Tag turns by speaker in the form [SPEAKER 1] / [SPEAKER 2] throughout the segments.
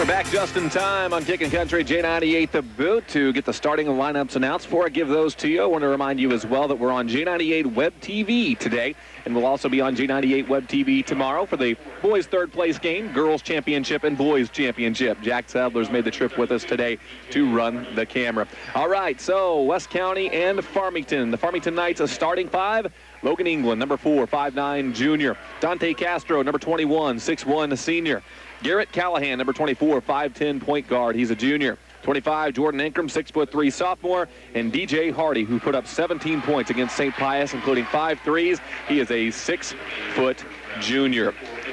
[SPEAKER 1] We're back just in time on Kickin' Country J98 The Boot to get the starting lineups announced. Before I give those to you, I want to remind you as well that we're on J98 Web TV today, and we'll also be on J98 Web TV tomorrow for the boys' third place game, girls' championship, and boys' championship. Jack Sadler's made the trip with us today to run the camera. All right, so West County and Farmington. The Farmington Knights, a starting five. Logan England, number 4, 5'9", junior. Dante Castro, number 21, 6'1", senior. Garrett Callahan, number 24, 5'10", point guard. He's a junior. 25, Jordan Ankrum, 6'3", sophomore. And DJ Hardy, who put up 17 points against St. Pius, including 5 threes. He is a 6-foot junior.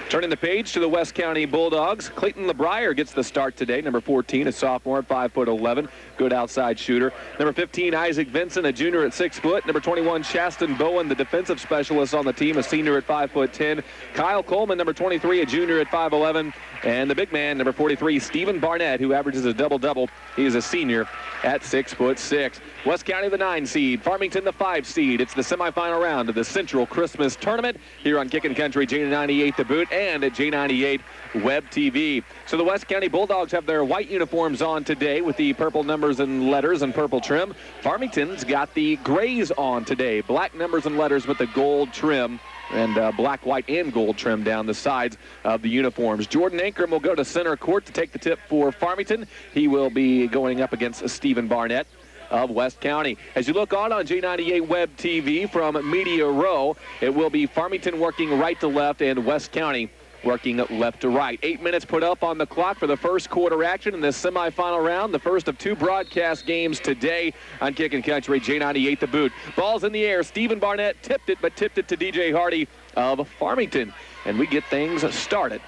[SPEAKER 1] Turning the page to the West County Bulldogs, Clayton LeBrier gets the start today. Number 14, a sophomore at 5'11", good outside shooter. Number 15, Isaac Vincent, a junior at 6 foot. Number 21, Shaston Bowen, the defensive specialist on the team, a senior at 5'10". Kyle Coleman, number 23, a junior at 5'11". And the big man, number 43, Stephen Barnett, who averages a double-double. He is a senior at 6'6". West County, the 9 seed. Farmington, the 5 seed. It's the semifinal round of the Central Christmas Tournament here on Kickin' Country J98 The Boot and at J98 Web TV. So the West County Bulldogs have their white uniforms on today with the purple numbers and letters and purple trim. Farmington's got the grays on today, black numbers and letters with the gold trim. And black, white, and gold trim down the sides of the uniforms. Jordan Ankrum will go to center court to take the tip for Farmington. He will be going up against Stephen Barnett of West County. As you look on J98 Web TV from Media Row, it will be Farmington working right to left and West County working left to right. 8 minutes put up on the clock for the first quarter action in this semifinal round, the first of 2 broadcast games today on Kickin' Country J98 The Boot. Ball's in the air. Stephen Barnett tipped it to DJ Hardy of Farmington. And we get things started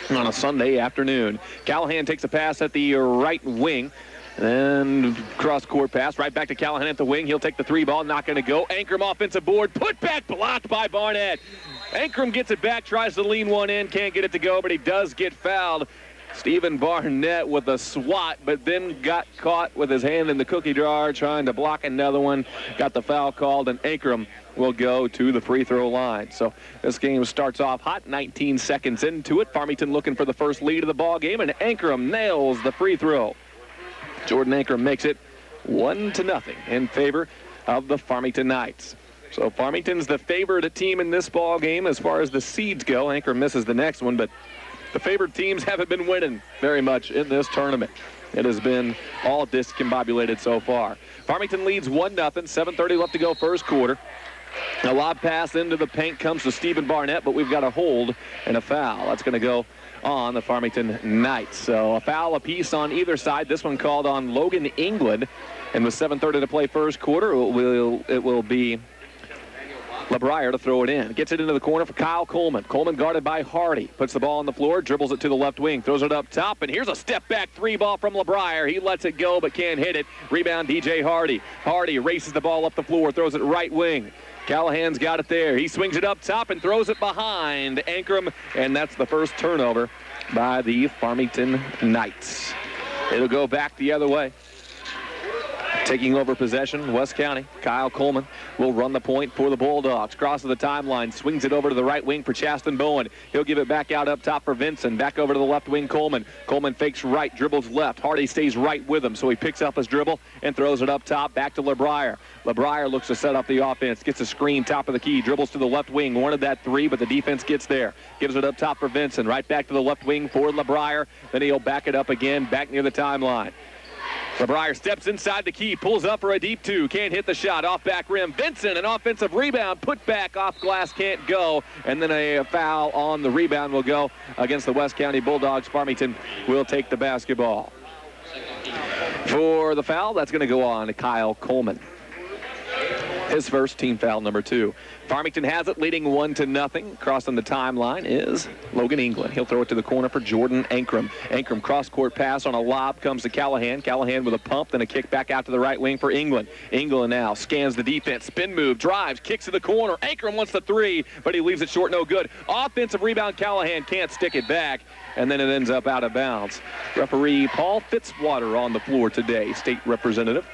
[SPEAKER 1] on a Sunday afternoon. Callahan takes a pass at the right wing. And cross-court pass right back to Callahan at the wing. He'll take the 3 ball, not going to go. Ankrum offensive board, put back blocked by Barnett. Ankrum gets it back, tries to lean one in, can't get it to go, but he does get fouled. Stephen Barnett with a swat, but then got caught with his hand in the cookie jar trying to block another one. Got the foul called, and Ankrum will go to the free throw line. So this game starts off hot, 19 seconds into it. Farmington looking for the first lead of the ball game, and Ankrum nails the free throw. Jordan Ankrum makes it 1-0 in favor of the Farmington Knights. So Farmington's the favored team in this ball game as far as the seeds go. Ankrum misses the next one, but the favored teams haven't been winning very much in this tournament. It has been all discombobulated so far. Farmington leads 1-0, 7:30 left to go first quarter. A lob pass into the paint comes to Stephen Barnett, but we've got a hold and a foul. That's going to go on the Farmington Knights. So a foul apiece on either side. This one called on Logan England. And with 7:30 to play first quarter, it will be LeBrier to throw it in. Gets it into the corner for Kyle Coleman. Coleman guarded by Hardy. Puts the ball on the floor, dribbles it to the left wing, throws it up top, and here's a step-back 3 ball from LeBrier. He lets it go but can't hit it. Rebound DJ Hardy. Hardy races the ball up the floor, throws it right wing. Callahan's got it there. He swings it up top and throws it behind Ankrum, and that's the first turnover by the Farmington Knights. It'll go back the other way. Taking over possession, West County. Kyle Coleman will run the point for the Bulldogs. Crosses the timeline, swings it over to the right wing for Shaston Bowen. He'll give it back out up top for Vincent. Back over to the left wing, Coleman. Coleman fakes right, dribbles left. Hardy stays right with him, so he picks up his dribble and throws it up top back to LeBrier. LeBrier looks to set up the offense, gets a screen, top of the key, dribbles to the left wing. Wanted that 3, but the defense gets there. Gives it up top for Vincent. Right back to the left wing for LeBrier. Then he'll back it up again, back near the timeline. LeBrier steps inside the key, pulls up for a deep 2, can't hit the shot, off back rim. Vincent, an offensive rebound, put back off glass, can't go, and then a foul on the rebound will go against the West County Bulldogs. Farmington will take the basketball. For the foul, that's going to go on to Kyle Coleman. His first, team foul number 2. Farmington has it, leading 1-0. Crossing the timeline is Logan England. He'll throw it to the corner for Jordan Ankrum. Ankrum cross-court pass on a lob comes to Callahan. Callahan with a pump, then a kick back out to the right wing for England. England now scans the defense, spin move, drives, kicks to the corner. Ankrum wants the 3, but he leaves it short, no good. Offensive rebound, Callahan can't stick it back, and then it ends up out of bounds. Referee Paul Fitzwater on the floor today, state representative.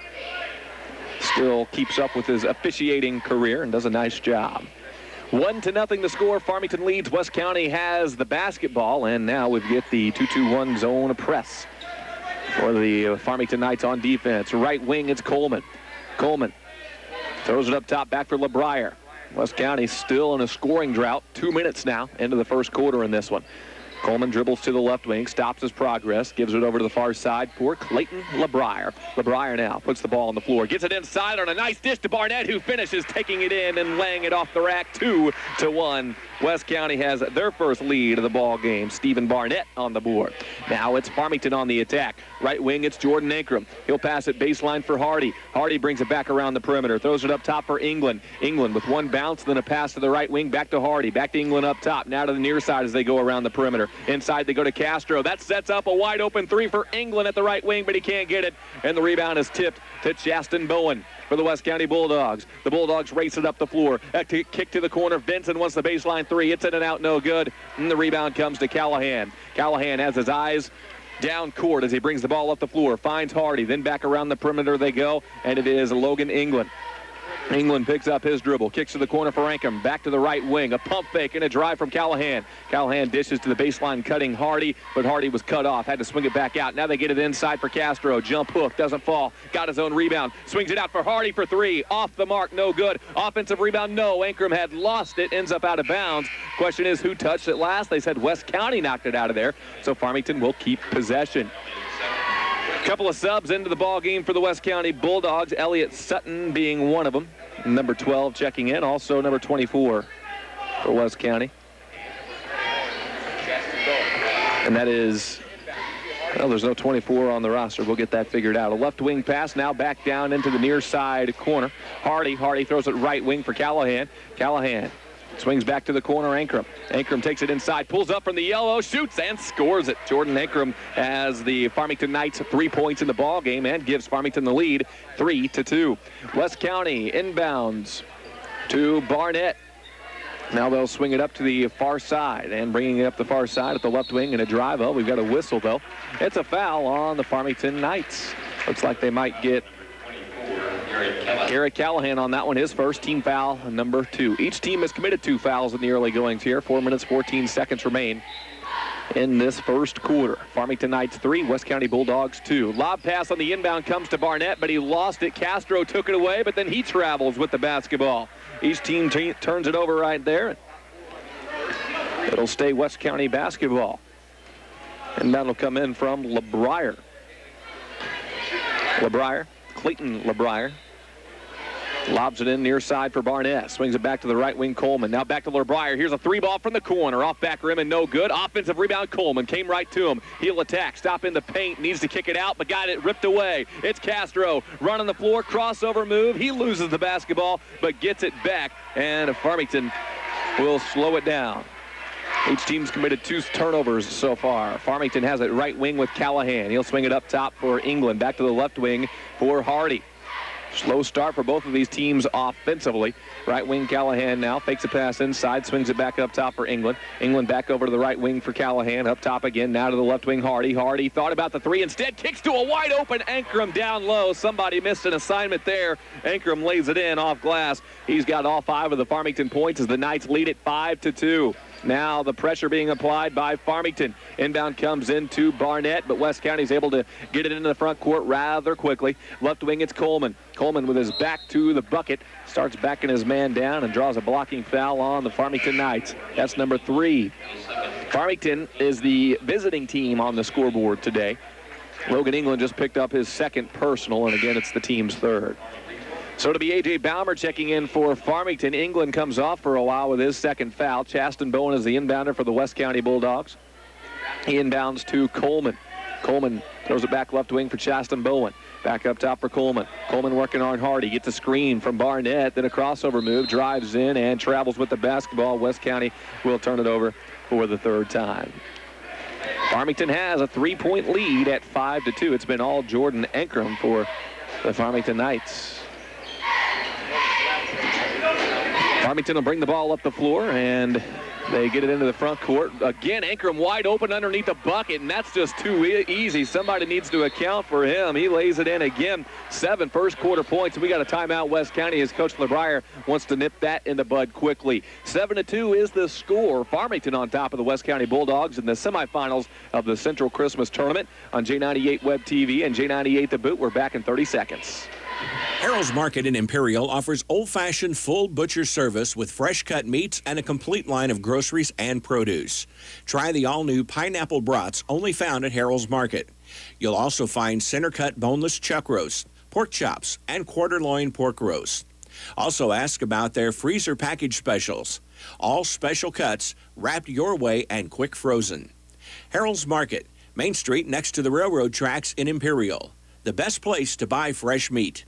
[SPEAKER 1] Still keeps up with his officiating career and does a nice job. 1-0 the score. Farmington leads. West County has the basketball, and now we get the 2-2-1 zone press for the Farmington Knights on defense. Right wing, it's Coleman. Coleman throws it up top, back for LeBrier. West County still in a scoring drought. 2 minutes now into the first quarter in this one. Coleman dribbles to the left wing, stops his progress, gives it over to the far side for Clayton LeBrier. LeBrier now puts the ball on the floor, gets it inside on a nice dish to Barnett, who finishes taking it in and laying it off the rack. 2-1. West County has their first lead of the ball game. Stephen Barnett on the board. Now it's Farmington on the attack. Right wing, it's Jordan Ankrum. He'll pass it baseline for Hardy. Hardy brings it back around the perimeter, throws it up top for England. England with one bounce, then a pass to the right wing, back to Hardy. Back to England up top, now to the near side as they go around the perimeter. Inside they go to Castro. That sets up a wide open three for England at the right wing, but he can't get it. And the rebound is tipped to Chaston Bowen for the West County Bulldogs. The Bulldogs race it up the floor. A kick to the corner. Benson wants the baseline three. It's in and out, no good. And the rebound comes to Callahan. Callahan has his eyes down court as he brings the ball up the floor. Finds Hardy. Then back around the perimeter they go, and it is Logan England. England picks up his dribble, kicks to the corner for Ankrum, back to the right wing, a pump fake and a drive from Callahan. Callahan dishes to the baseline, cutting Hardy, but Hardy was cut off, had to swing it back out. Now they get it inside for Castro. Jump hook, doesn't fall, got his own rebound, swings it out for Hardy for three, off the mark, no good. Offensive rebound, no. Ankrum had lost it, ends up out of bounds. Question is, who touched it last? They said West County knocked it out of there, so Farmington will keep possession. Couple of subs into the ball game for the West County Bulldogs. Elliott Sutton being one of them. Number 12 checking in. Also number 24 for West County. And that is, well, there's no 24 on the roster. We'll get that figured out. A left wing pass now back down into the near side corner. Hardy throws it right wing for Callahan. Callahan swings back to the corner, Ankrum. Ankrum takes it inside, pulls up from the yellow, shoots, and scores it. Jordan Ankrum has the Farmington Knights 3 points in the ball game and gives Farmington the lead 3-2. West County inbounds to Barnett. Now they'll swing it up to the far side, and bringing it up the far side at the left wing in a drive. Oh, we've got a whistle, though. It's a foul on the Farmington Knights. Looks like they might get Garrett Callahan on that one, his first, team foul number 2. Each team has committed 2 fouls in the early goings here. 4 minutes, 14 seconds remain in this first quarter. Farmington Knights 3, West County Bulldogs 2. Lob pass on the inbound comes to Barnett, but he lost it. Castro took it away, but then he travels with the basketball. Each team turns it over right there. It'll stay West County basketball. And that'll come in from LeBrier. Clayton LeBrier. Lobs it in near side for Barnett. Swings it back to the right wing, Coleman. Now back to LeBrier. Here's a 3-ball from the corner. Off back rim and no good. Offensive rebound, Coleman. Came right to him. He'll attack. Stop in the paint. Needs to kick it out, but got it ripped away. It's Castro. Running the floor. Crossover move. He loses the basketball, but gets it back. And Farmington will slow it down. Each team's committed 2 turnovers so far. Farmington has it right wing with Callahan. He'll swing it up top for England. Back to the left wing for Hardy. Slow start for both of these teams offensively. Right wing Callahan now fakes a pass inside, swings it back up top for England. England back over to the right wing for Callahan. Up top again, now to the left wing Hardy. Hardy thought about the 3, instead kicks to a wide open Ankrum down low. Somebody missed an assignment there. Ankrum lays it in off glass. He's got all 5 of the Farmington points as the Knights lead it 5-2. Now the pressure being applied by Farmington. Inbound comes into Barnett, but West County's able to get it into the front court rather quickly. Left wing, it's Coleman. Coleman with his back to the bucket starts backing his man down and draws a blocking foul on the Farmington Knights. That's number 3. Farmington is the visiting team on the scoreboard today. Logan England just picked up his 2nd personal, and again, it's the team's 3rd. So it'll be A.J. Baumer checking in for Farmington. England comes off for a while with his 2nd foul. Chaston Bowen is the inbounder for the West County Bulldogs. He inbounds to Coleman. Coleman throws it back left wing for Chaston Bowen. Back up top for Coleman. Coleman working on Hardy. Gets a screen from Barnett. Then a crossover move. Drives in and travels with the basketball. West County will turn it over for the 3rd time. Farmington has a 3-point lead at 5-2. It's been all Jordan Ankrum for the Farmington Knights. Farmington will bring the ball up the floor, and They get it into the front court. Again, Ankrum wide open underneath the bucket, and that's just too easy. Somebody needs to account for him. He lays it in again. 7 first-quarter points. We got a timeout, West County, as Coach LeBrier wants to nip that in the bud quickly. 7-2 is the score. Farmington on top of the West County Bulldogs in the semifinals of the Central Christmas Tournament on J98 Web TV and J98 The Boot. We're back in 30 seconds.
[SPEAKER 2] Harold's Market in Imperial offers old-fashioned full butcher service with fresh-cut meats and a complete line of groceries and produce. Try the all-new pineapple brats only found at Harold's Market. You'll also find center-cut boneless chuck roast, pork chops, and quarter-loin pork roast. Also ask about their freezer package specials. All special cuts wrapped your way and quick frozen. Harold's Market, Main Street next to the railroad tracks in Imperial. The best place to buy fresh meat.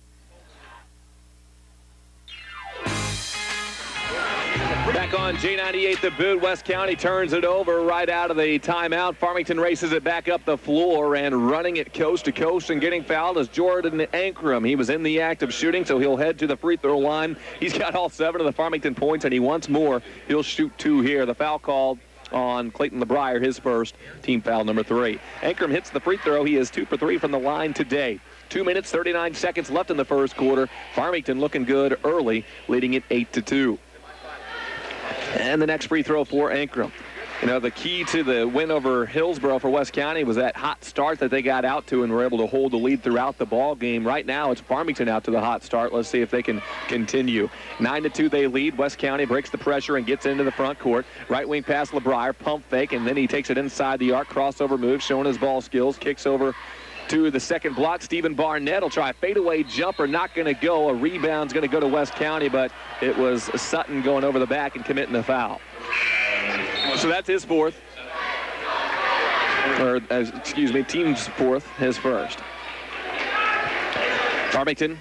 [SPEAKER 1] Back on J98 The Boot. West County turns it over right out of the timeout. Farmington races it back up the floor, and running it coast to coast and getting fouled is Jordan Ankrum. He was in the act of shooting, so he'll head to the free throw line. He's got all 7 of the Farmington points, and he wants more. He'll shoot 2 here. The foul called on Clayton LeBrier, his first, team foul number 3. Ankrum hits the free throw. He is 2 for 3 from the line today. 2 minutes, 39 seconds left in the first quarter. Farmington looking good early, leading it 8-2. And the next free throw for Ankrum. You know, the key to the win over Hillsborough for West County was that hot start that they got out to and were able to hold the lead throughout the ball game. Right now, it's Farmington out to the hot start. Let's see if they can continue. 9-2 they lead. West County breaks the pressure and gets into the front court. Right wing pass LeBrier, pump fake, and then he takes it inside the arc. Crossover move, showing his ball skills. Kicks over to the second block. Stephen Barnett will try a fadeaway jumper. Not going to go. A rebound's going to go to West County, but it was Sutton going over the back and committing the foul. So that's his fourth. Team's fourth, his first. Farmington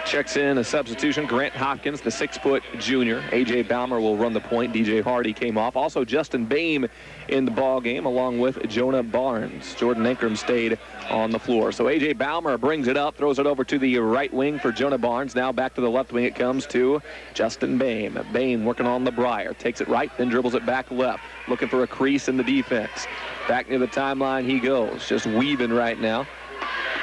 [SPEAKER 1] checks in a substitution. Grant Hopkins, the 6-foot junior. A.J. Balmer will run the point. D.J. Hardy came off. Also, Justin Boehm in the ball game, along with Jonah Barnes. Jordan Ankrum stayed on the floor. So A.J. Balmer brings it up, throws it over to the right wing for Jonah Barnes. Now back to the left wing it comes to Justin Boehm. Boehm working on LeBrier. Takes it right, then dribbles it back left. Looking for a crease in the defense. Back near the timeline he goes. Just weaving right now.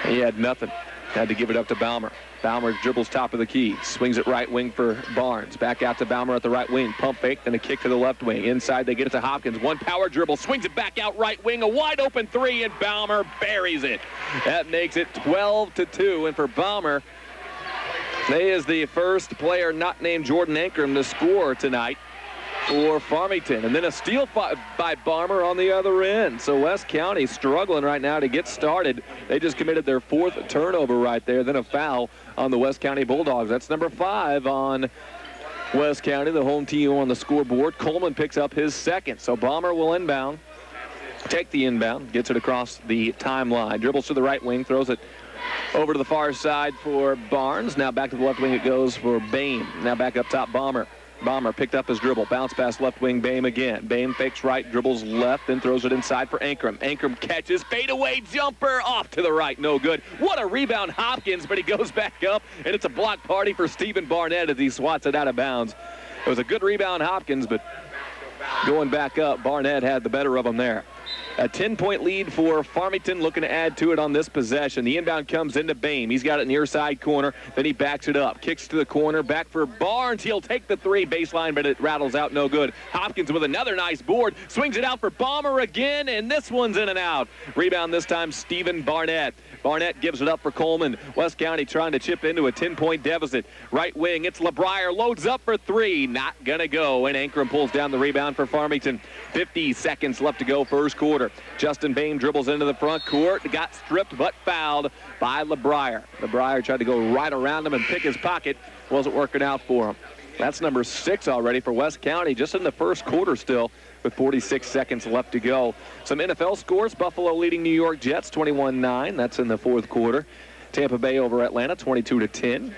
[SPEAKER 1] He had nothing. Had to give it up to Balmer. Balmer dribbles top of the key. Swings it right wing for Barnes. Back out to Balmer at the right wing. Pump fake, then a kick to the left wing. Inside, they get it to Hopkins. One power dribble. Swings it back out right wing. A wide open 3, and Balmer buries it. That makes it 12-2. And for Balmer, he is the first player not named Jordan Ankrum to score tonight for Farmington. And then a steal by Balmer on the other end. So West County struggling right now to get started. They just committed their 4th turnover right there. Then a foul on the West County Bulldogs. That's number 5 on West County, the home team on the scoreboard. Coleman picks up his 2nd. So Balmer will inbound. Take the inbound. Gets it across the timeline. Dribbles to the right wing. Throws it over to the far side for Barnes. Now back to the left wing it goes for Boehm. Now back up top, Balmer. Balmer picked up his dribble. Bounce pass left wing, Boehm again. Boehm fakes right, dribbles left, then throws it inside for Ankrum. Ankrum catches, fadeaway jumper off to the right, no good. What a rebound, Hopkins, but he goes back up, and it's a block party for Stephen Barnett as he swats it out of bounds. It was a good rebound, Hopkins, but going back up, Barnett had the better of him there. A 10-point lead for Farmington, looking to add to it on this possession. The inbound comes into Boehm. He's got it near side corner. Then he backs it up. Kicks to the corner. Back for Barnes. He'll take the 3 baseline, but it rattles out no good. Hopkins with another nice board. Swings it out for Balmer again, and this one's in and out. Rebound this time, Stephen Barnett. Barnett gives it up for Coleman. West County trying to chip into a 10-point deficit. Right wing, it's LeBrier. Loads up for 3. Not going to go, and Ankrum pulls down the rebound for Farmington. 50 seconds left to go first quarter. Justin Boehm dribbles into the front court. Got stripped but fouled by LeBrier. LeBrier tried to go right around him and pick his pocket. Wasn't working out for him. That's number 6 already for West County, just in the first quarter still, with 46 seconds left to go. Some NFL scores. Buffalo leading New York Jets 21-9. That's in the fourth quarter. Tampa Bay over Atlanta 22-10.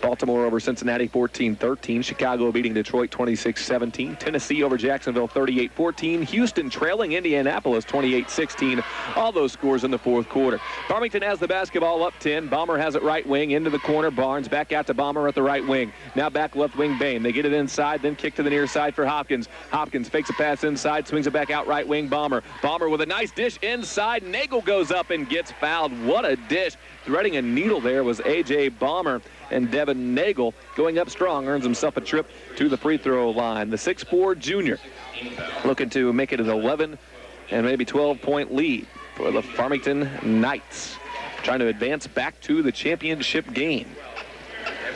[SPEAKER 1] Baltimore over Cincinnati 14-13. Chicago beating Detroit 26-17. Tennessee over Jacksonville 38-14. Houston trailing Indianapolis 28-16. All those scores in the fourth quarter. Farmington has the basketball up 10. Bomber has it right wing into the corner. Barnes back out to Bomber at the right wing. Now back left wing Bame. They get it inside, then kick to the near side for Hopkins. Hopkins fakes a pass inside, swings it back out right wing Bomber. Bomber with a nice dish inside. Nagel goes up and gets fouled. What a dish. Threading a needle there was A.J. Bomber, and Devin Nagel going up strong earns himself a trip to the free throw line. The 6'4 junior looking to make it an 11 and maybe 12-point lead for the Farmington Knights, trying to advance back to the championship game.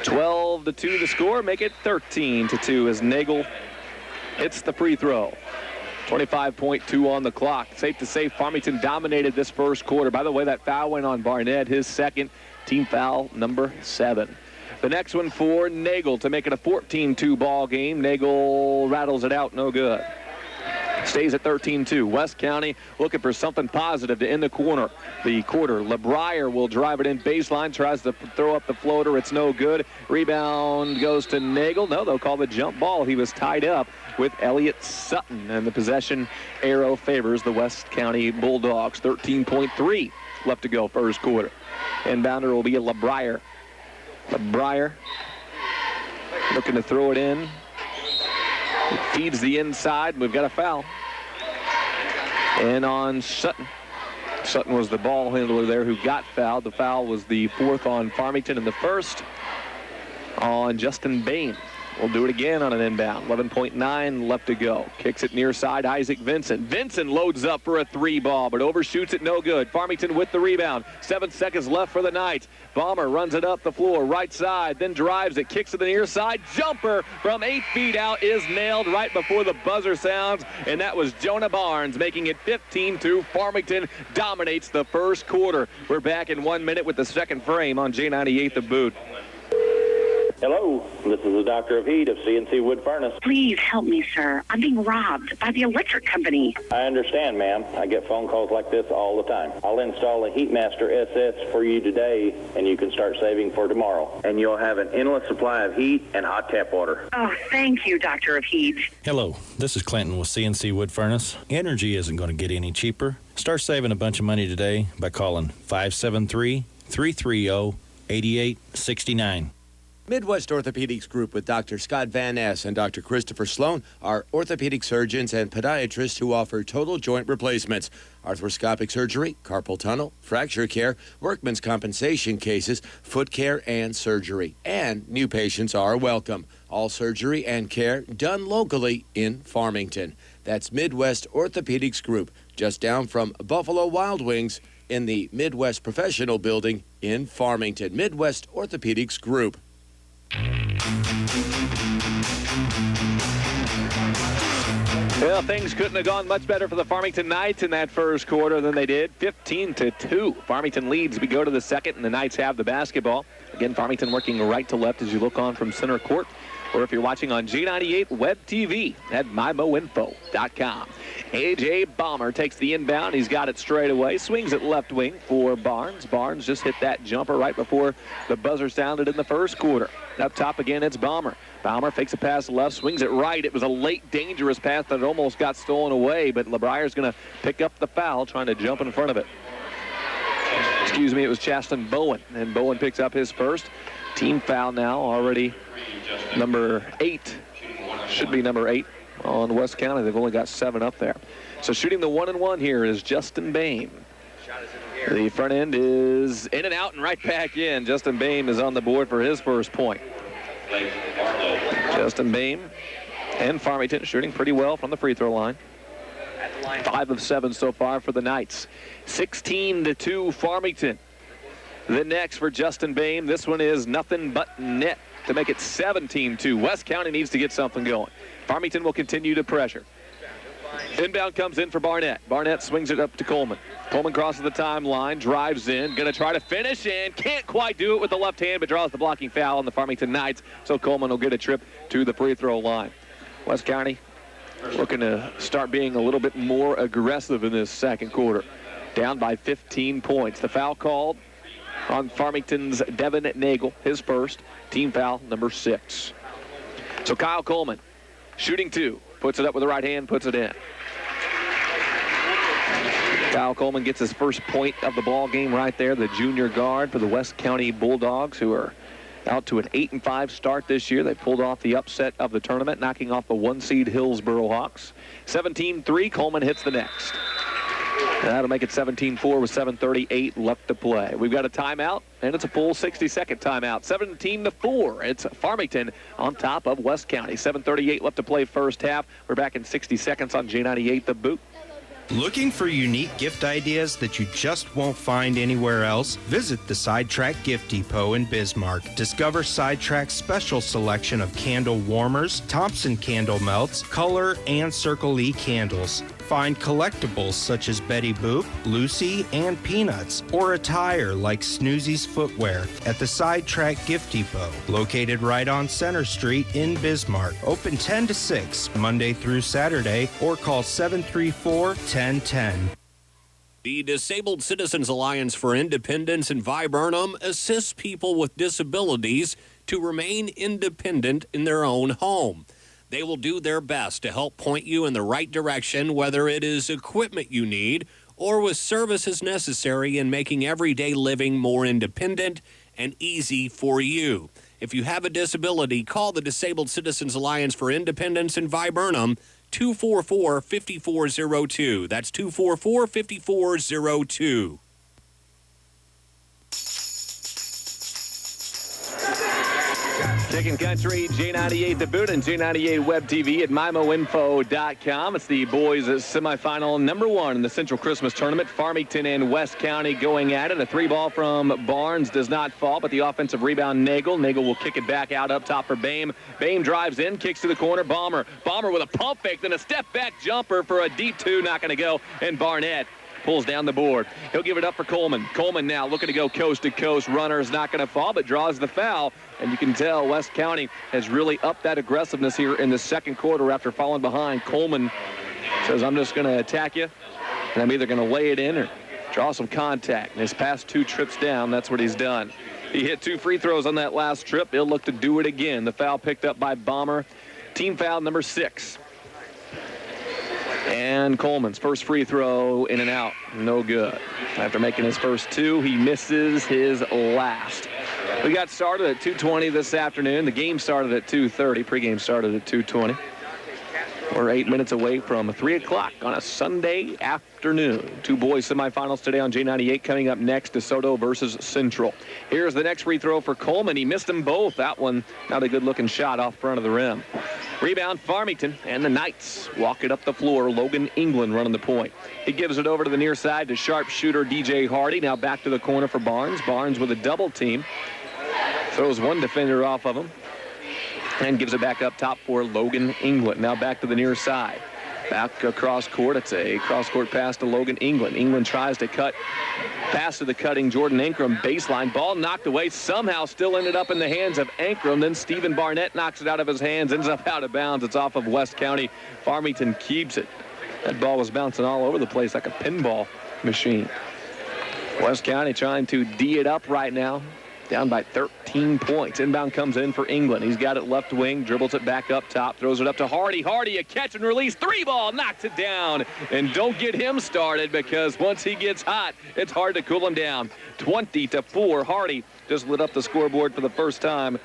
[SPEAKER 1] 12-2 the score, make it 13-2 as Nagel hits the free throw. 25.2 on the clock. Safe to say Farmington dominated this first quarter. By the way, that foul went on Barnett, his second, team foul number 7. The next one for Nagel to make it a 14-2 ball game. Nagel rattles it out, no good. Stays at 13-2. West County looking for something positive to end the quarter. LeBrier will drive it in baseline, tries to throw up the floater. It's no good. Rebound goes to Nagel. No, they'll call the jump ball. He was tied up with Elliott Sutton, and the possession arrow favors the West County Bulldogs. 13.3 left to go first quarter. Inbounder will be a LeBrier. LeBrier looking to throw it in. It feeds the inside. We've got a foul. And on Sutton. Sutton was the ball handler there who got fouled. The foul was the 4th on Farmington and the 1st on Justin Bain. We'll do it again on an inbound. 11.9 left to go. Kicks it near side, Isaac Vincent. Vincent loads up for a 3 ball, but overshoots it, no good. Farmington with the rebound. 7 seconds left for the Knights. Bomber runs it up the floor, right side, then drives it, kicks to the near side. Jumper from 8 feet out is nailed right before the buzzer sounds, and that was Jonah Barnes making it 15-2. Farmington dominates the first quarter. We're back in 1 minute with the second frame on J98 The Boot.
[SPEAKER 3] Hello, this is the Doctor of Heat of CNC Wood Furnace.
[SPEAKER 4] Please help me, sir. I'm being robbed by the electric company.
[SPEAKER 3] I understand, ma'am. I get phone calls like this all the time. I'll install a Heatmaster SS for you today, and you can start saving for tomorrow. And you'll have an endless supply of heat and hot tap water.
[SPEAKER 4] Oh, thank you, Doctor of Heat.
[SPEAKER 5] Hello, this is Clinton with CNC Wood Furnace. Energy isn't going to get any cheaper. Start saving a bunch of money today by calling 573-330-8869.
[SPEAKER 6] Midwest Orthopedics Group with Dr. Scott Van Ness and Dr. Christopher Sloan are orthopedic surgeons and podiatrists who offer total joint replacements, arthroscopic surgery, carpal tunnel, fracture care, workman's compensation cases, foot care, and surgery. And new patients are welcome. All surgery and care done locally in Farmington. That's Midwest Orthopedics Group, just down from Buffalo Wild Wings in the Midwest Professional Building in Farmington. Midwest Orthopedics Group.
[SPEAKER 1] Well, things couldn't have gone much better for the Farmington Knights in that first quarter than they did. 15-2. Farmington leads. We go to the second, and the Knights have the basketball. Again, Farmington working right to left as you look on from center court, or if you're watching on G98 Web TV at mymoinfo.com. A.J. Bomber takes the inbound. He's got it straight away. Swings it left wing for Barnes. Barnes just hit that jumper right before the buzzer sounded in the first quarter. Up top again, it's Bomber. Bomber fakes a pass left, swings it right. It was a late, dangerous pass that almost got stolen away, but LeBrier's going to pick up the foul, trying to jump in front of it. Excuse me, it was Chasten Bowen, and Bowen picks up his first. Team foul now, already number 8. Should be number 8 on West County. They've only got 7 up there. So shooting the 1-and-1 here is Justin Bame. The front end is in and out and right back in. Justin Bame is on the board for his first point. Justin Bame and Farmington shooting pretty well from the free throw line. 5 of 7 so far for the Knights. 16-2 Farmington. The next for Justin Bame. This one is nothing but net to make it 17-2. West County needs to get something going. Farmington will continue to pressure. Inbound comes in for Barnett. Barnett swings it up to Coleman. Coleman crosses the timeline, drives in, going to try to finish, and can't quite do it with the left hand, but draws the blocking foul on the Farmington Knights, so Coleman will get a trip to the free throw line. West County looking to start being a little bit more aggressive in this second quarter. Down by 15 points. The foul called on Farmington's Devin Nagel, his first. Team foul number 6. So Kyle Coleman, shooting 2, puts it up with the right hand, puts it in. Kyle Coleman gets his first point of the ball game right there, the junior guard for the West County Bulldogs, who are out to an 8-5 start this year. They pulled off the upset of the tournament, knocking off the 1-seed Hillsboro Hawks. 17-3, Coleman hits the next. That'll make it 17-4 with 7:38 left to play. We've got a timeout, and it's a full 60-second timeout. 17-4. It's Farmington on top of West County. 7:38 left to play first half. We're back in 60 seconds on J98 The Boot.
[SPEAKER 7] Looking for unique gift ideas that you just won't find anywhere else? Visit the Sidetrack Gift Depot in Bismarck. Discover Sidetrack's special selection of candle warmers, Thompson candle melts, color, and Circle E candles. Find collectibles such as Betty Boop, Lucy, and Peanuts, or attire like Snoozy's footwear at the Sidetrack Gift Depot, located right on Center Street in Bismarck. Open 10 to 6, Monday through Saturday, or call 734-1010.
[SPEAKER 2] The Disabled Citizens Alliance for Independence in Viburnum assists people with disabilities to remain independent in their own home. They will do their best to help point you in the right direction, whether it is equipment you need or with services necessary in making everyday living more independent and easy for you. If you have a disability, call the Disabled Citizens Alliance for Independence in Viburnum, 244-5402. That's 244-5402.
[SPEAKER 1] Chicken Country, J98 The Boot, and J98 Web TV at MIMOinfo.com. It's the boys' semifinal number 1 in the Central Christmas Tournament. Farmington and West County going at it. A 3-ball from Barnes does not fall, but the offensive rebound, Nagel. Nagel will kick it back out up top for Boehm. Boehm drives in, kicks to the corner. Bomber with a pump fake, then a step-back jumper for a deep 2, not going to go. And Barnett pulls down the board. He'll give it up for Coleman. Coleman now looking to go coast to coast. Runner is not going to fall, but draws the foul. And you can tell West County has really upped that aggressiveness here in the second quarter after falling behind. Coleman says, I'm just going to attack you, and I'm either going to lay it in or draw some contact. And his past 2 trips down, that's what he's done. He hit 2 free throws on that last trip. He'll look to do it again. The foul picked up by Bomber. Team foul number 6. And Coleman's first free throw in and out. No good. After making his first 2, he misses his last. We got started at 2:20 this afternoon. The game started at 2:30. Pregame started at 2:20. We're 8 minutes away from 3 o'clock on a Sunday afternoon. 2 boys semifinals today on J98. Coming up next, DeSoto versus Central. Here's the next free throw for Coleman. He missed them both. That one, not a good-looking shot off front of the rim. Rebound, Farmington, and the Knights walk it up the floor. Logan England running the point. He gives it over to the near side to sharpshooter DJ Hardy. Now back to the corner for Barnes. Barnes with a double team. Throws one defender off of him and gives it back up top for Logan England. Now back to the near side. Back across court. It's a cross-court pass to Logan England. England tries to cut. Pass to the cutting Jordan Ankrum. Baseline. Ball knocked away. Somehow still ended up in the hands of Ankrum. Then Stephen Barnett knocks it out of his hands. Ends up out of bounds. It's off of West County. Farmington keeps it. That ball was bouncing all over the place like a pinball machine. West County trying to D it up right now. Down by 13 points. Inbound comes in for England. He's got it left wing, dribbles it back up top, throws it up to Hardy. Hardy, a catch and release. 3-ball, knocks it down. And don't get him started because once he gets hot, it's hard to cool him down. 20-4. Hardy just lit up the scoreboard for the first time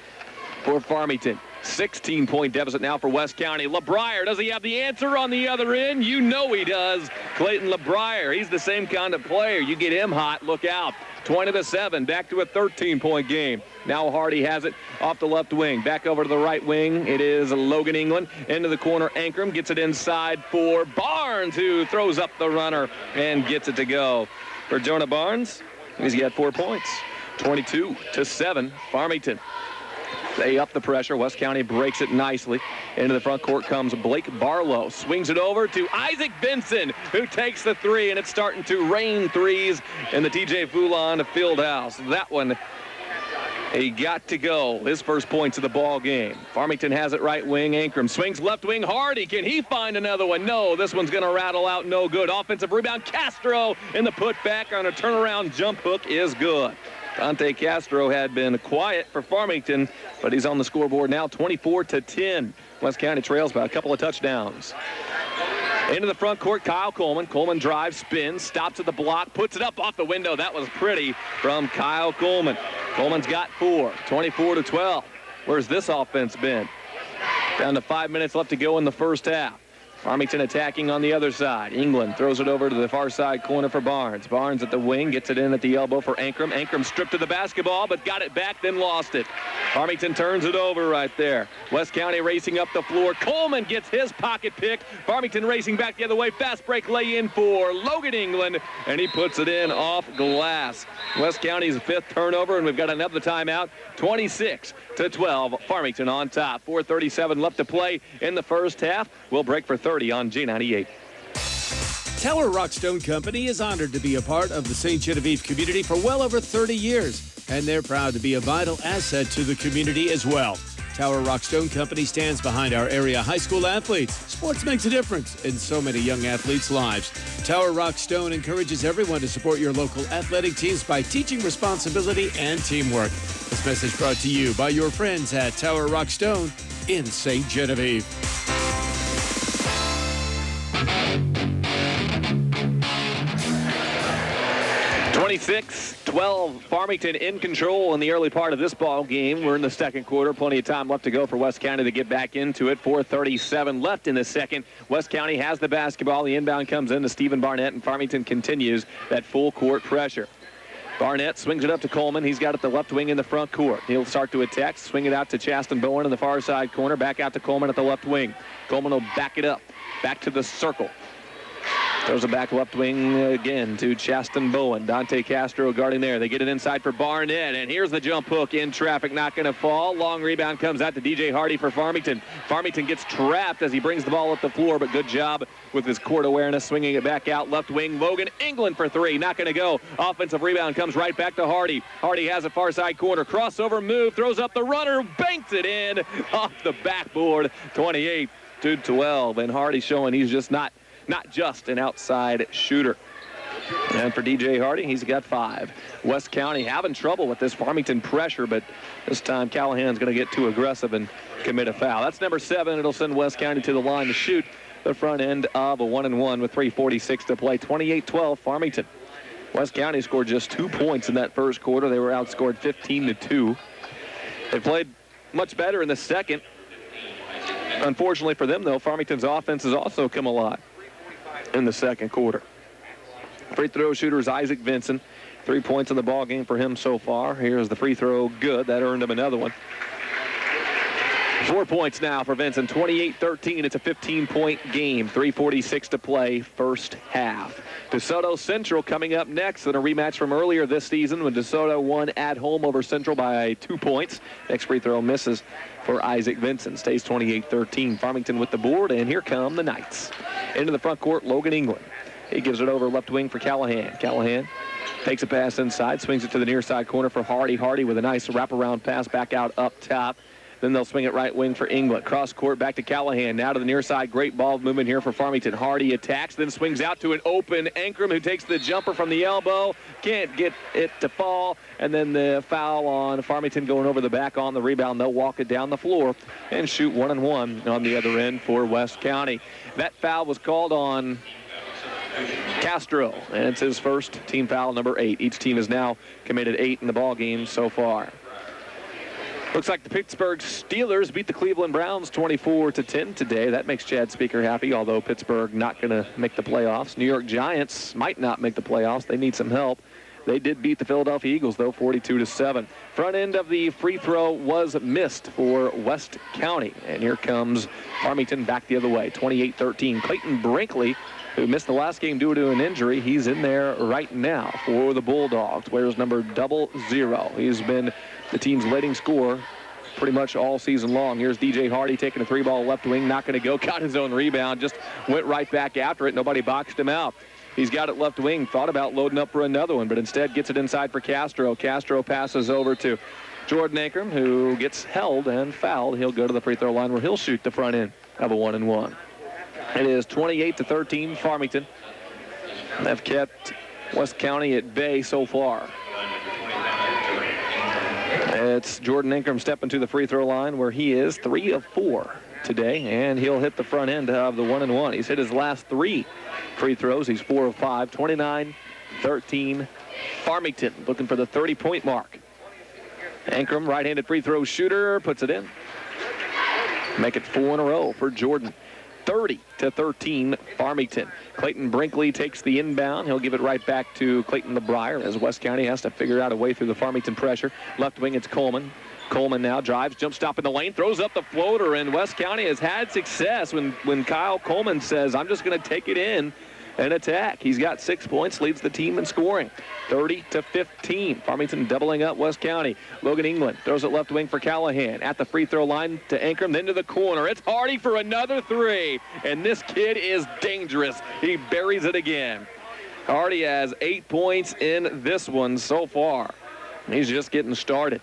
[SPEAKER 1] for Farmington. 16-point deficit now for West County. LeBrier, does he have the answer on the other end? You know he does. Clayton LeBrier, he's the same kind of player. You get him hot, look out. 20-7, back to a 13-point game. Now Hardy has it off the left wing. Back over to the right wing. It is Logan England. Into the corner, Ankrum gets it inside for Barnes, who throws up the runner and gets it to go. For Jonah Barnes, he's got 4 points. 22-7, Farmington. They up the pressure. West County breaks it nicely. Into the front court comes Blake Barlow. Swings it over to Isaac Benson, who takes the 3, and it's starting to rain threes in the TJ Foulon field house. That one, he got to go. His first points of the ball game. Farmington has it right wing. Ankrum swings left wing. Hardy, can he find another one? No, this one's going to rattle out. No good. Offensive rebound. Castro in the putback on a turnaround jump hook is good. Dante Castro had been quiet for Farmington, but he's on the scoreboard now, 24-10. West County trails by a couple of touchdowns. Into the front court, Kyle Coleman. Coleman drives, spins, stops at the block, puts it up off the window. That was pretty from Kyle Coleman. Coleman's got 4, 24-12. Where's this offense been? Down to 5 minutes left to go in the first half. Farmington attacking on the other side. England throws it over to the far side corner for Barnes. Barnes at the wing, gets it in at the elbow for Ankrum. Ankrum stripped of the basketball, but got it back, then lost it. Farmington turns it over right there. West County racing up the floor. Coleman gets his pocket pick. Farmington racing back the other way. Fast break lay in for Logan England, and he puts it in off glass. West County's 5th turnover, and we've got another timeout. 26-12. Farmington on top. 4:37 left to play in the first half. We'll break for 30 on G98.
[SPEAKER 8] Tower Rockstone Company is honored to be a part of the St. Genevieve community for well over 30 years, and they're proud to be a vital asset to the community as well. Tower Rockstone Company stands behind our area high school athletes. Sports makes a difference in so many young athletes' lives. Tower Rockstone encourages everyone to support your local athletic teams by teaching responsibility and teamwork. This message brought to you by your friends at Tower Rockstone in St. Genevieve.
[SPEAKER 1] 26-12, Farmington in control in the early part of this ball game. We're in the second quarter. Plenty of time left to go for West County to get back into it. 4:37 left in the second. West County has the basketball. The inbound comes in to Stephen Barnett, and Farmington continues that full court pressure. Barnett swings it up to Coleman. He's got it the left wing in the front court. He'll start to attack, swing it out to Chasten Bowen in the far side corner, back out to Coleman at the left wing. Coleman will back it up, back to the circle. Throws it back left wing again to Chasten Bowen. Dante Castro guarding there. They get it inside for Barnett, and here's the jump hook in traffic, not going to fall. Long rebound comes out to DJ Hardy for Farmington. Farmington gets trapped as he brings the ball up the floor, but good job with his court awareness, swinging it back out left wing. Logan England for 3, not going to go. Offensive rebound comes right back to Hardy. Hardy has a far side corner. Crossover move, throws up the runner, banks it in off the backboard. 28-12, and Hardy showing he's just not just an outside shooter. And for DJ Hardy, he's got 5. West County having trouble with this Farmington pressure, but this time Callahan's going to get too aggressive and commit a foul. That's number 7. It'll send West County to the line to shoot the front end of a 1-and-1 with 3:46 to play. 28-12 Farmington. West County scored just 2 points in that first quarter. They were outscored 15-2. They played much better in the second. Unfortunately for them, though, Farmington's offense has also come alive in the second quarter. Free throw shooter is Isaac Vinson. 3 points in the ball game for him so far. Here's the free throw, good. That earned him another one. 4 points now for Vinson. 28-13. It's a 15-point game. 3:46 to play, first half. DeSoto Central coming up next in a rematch from earlier this season when DeSoto won at home over Central by 2 points. Next free throw misses for Isaac Vinson. Stays 28-13. Farmington with the board, and here come the Knights. Into the front court, Logan England. He gives it over left wing for Callahan. Callahan takes a pass inside, swings it to the near side corner for Hardy. Hardy with a nice wraparound pass back out up top. Then they'll swing it right wing for England. Cross court back to Callahan. Now to the near side. Great ball movement here for Farmington. Hardy attacks, then swings out to an open Ankrum, who takes the jumper from the elbow. Can't get it to fall. And then the foul on Farmington going over the back on the rebound. They'll walk it down the floor and shoot 1-and-1 on the other end for West County. That foul was called on Castro, and it's his first team foul, number 8. Each team has now committed 8 in the ball game so far. Looks like the Pittsburgh Steelers beat the Cleveland Browns 24-10 today. That makes Chad Speaker happy, although Pittsburgh not going to make the playoffs. New York Giants might not make the playoffs. They need some help. They did beat the Philadelphia Eagles, though, 42-7. Front end of the free throw was missed for West County. And here comes Farmington back the other way, 28-13. Clayton Brinkley, who missed the last game due to an injury, he's in there right now for the Bulldogs. Wears number 00. He's been the team's leading scorer pretty much all season long. Here's DJ Hardy taking a 3-ball left wing, not going to go. Got his own rebound, just went right back after it. Nobody boxed him out. He's got it left wing, thought about loading up for another one, but instead gets it inside for Castro. Castro passes over to Jordan Ankrum, who gets held and fouled. He'll go to the free throw line where he'll shoot the front end of a 1-and-1. It is 28-13 Farmington. They've kept West County at bay so far. It's Jordan Ingram stepping to the free throw line where he is 3 of 4 today, and he'll hit the front end of the 1-and-1. He's hit his last 3 free throws. He's 4 of 5, 29-13. Farmington looking for the 30-point mark. Ingram, right-handed free throw shooter, puts it in. Make it 4 in a row for Jordan. 30-13, Farmington. Clayton Brinkley takes the inbound. He'll give it right back to Clayton LeBrier as West County has to figure out a way through the Farmington pressure. Left wing, it's Coleman. Coleman now drives, jump stop in the lane, throws up the floater, and West County has had success when Kyle Coleman says, I'm just going to take it in and attack. He's got 6 points, leads the team in scoring. 30-15. Farmington doubling up West County. Logan England throws it left wing for Callahan. At the free throw line to Ingram, then to the corner. It's Hardy for another 3. And this kid is dangerous. He buries it again. Hardy has 8 points in this one so far. He's just getting started.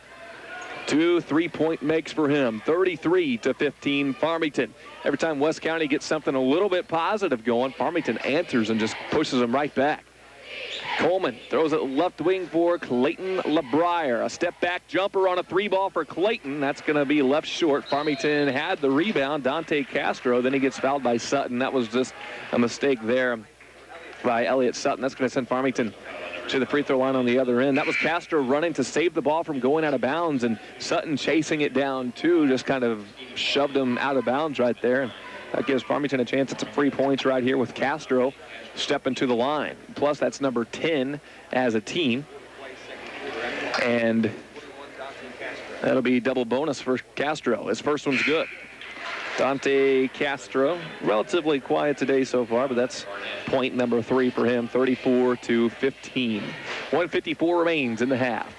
[SPEAKER 1] 2 3-point makes for him. 33-15, Farmington. Every time West County gets something a little bit positive going, Farmington answers and just pushes them right back. Coleman throws it left wing for Clayton LeBrier. A step back jumper on a 3-ball for Clayton. That's going to be left short. Farmington had the rebound. Dante Castro. Then he gets fouled by Sutton. That was just a mistake there by Elliott Sutton. That's going to send Farmington to the free throw line on the other end. That was Castro running to save the ball from going out of bounds, and Sutton chasing it down too, just kind of shoved him out of bounds right there. And that gives Farmington a chance at some free points right here with Castro stepping to the line. Plus, that's number 10 as a team. And that'll be double bonus for Castro. His first one's good. Dante Castro, relatively quiet today so far, but that's point number 3 for him, 34-15. 1:54 remains in the half.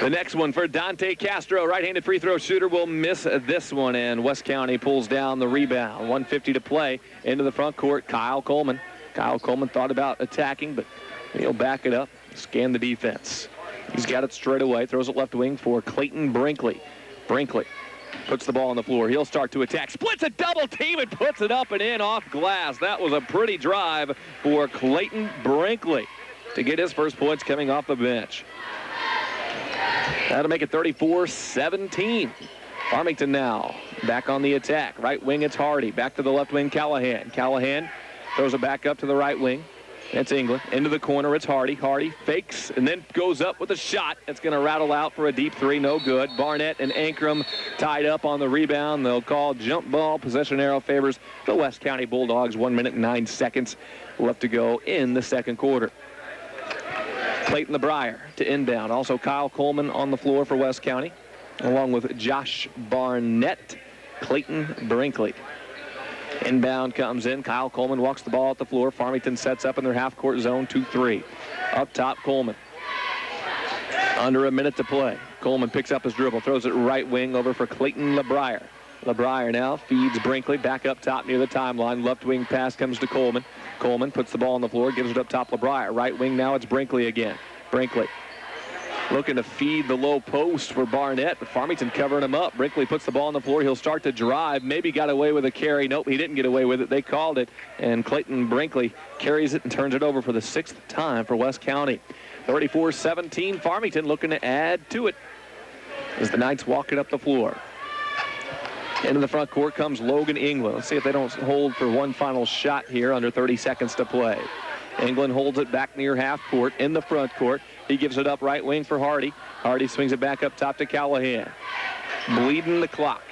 [SPEAKER 1] The next one for Dante Castro, right-handed free throw shooter, will miss this one, and West County pulls down the rebound. 1:50 to play into the front court. Kyle Coleman. Kyle Coleman thought about attacking, but he'll back it up, scan the defense. He's got it straight away, throws it left wing for Clayton Brinkley. Brinkley puts the ball on the floor. He'll start to attack. Splits a double team and puts it up and in off glass. That was a pretty drive for Clayton Brinkley to get his first points coming off the bench. That'll make it 34-17. Farmington now back on the attack. Right wing, it's Hardy. Back to the left wing, Callahan. Callahan throws it back up to the right wing. It's England. Into the corner, it's Hardy. Hardy fakes and then goes up with a shot. It's going to rattle out for a deep 3, no good. Barnett and Ankrum tied up on the rebound. They'll call jump ball. Possession arrow favors the West County Bulldogs. 1 minute and 9 seconds left to go in the second quarter. Clayton LeBrier to inbound. Also Kyle Coleman on the floor for West County, along with Josh Barnett. Clayton Brinkley. Inbound comes in. Kyle Coleman walks the ball at the floor. Farmington sets up in their half-court zone, 2-3. Up top, Coleman. Under a minute to play. Coleman picks up his dribble, throws it right wing over for Clayton LeBrier. LeBrier now feeds Brinkley back up top near the timeline. Left wing pass comes to Coleman. Coleman puts the ball on the floor, gives it up top LeBrier. Right wing now, it's Brinkley again. Brinkley looking to feed the low post for Barnett, but Farmington covering him up. Brinkley puts the ball on the floor. He'll start to drive. Maybe got away with a carry. Nope, he didn't get away with it. They called it, and Clayton Brinkley carries it and turns it over for the 6th time for West County. 34-17, Farmington looking to add to it as the Knights walk it up the floor. Into the front court comes Logan England. Let's see if they don't hold for one final shot here under 30 seconds to play. England holds it back near half court in the front court. He gives it up right wing for Hardy. Hardy swings it back up top to Callahan. Bleeding the clock.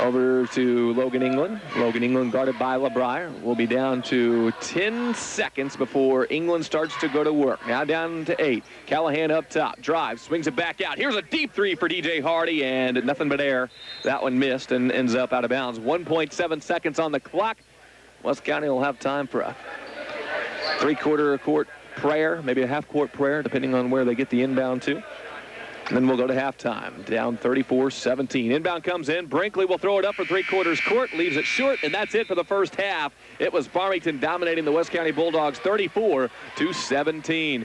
[SPEAKER 1] Over to Logan England. Logan England guarded by LeBrier. We'll be down to 10 seconds before England starts to go to work. Now down to 8. Callahan up top. Drives. Swings it back out. Here's a deep 3 for DJ Hardy, and nothing but air. That one missed and ends up out of bounds. 1.7 seconds on the clock. West County will have time for a 3/4 court prayer, maybe a half-court prayer, depending on where they get the inbound to. And then we'll go to halftime, down 34-17. Inbound comes in. Brinkley will throw it up for 3/4 court, leaves it short, and that's it for the first half. It was Farmington dominating the West County Bulldogs 34-17.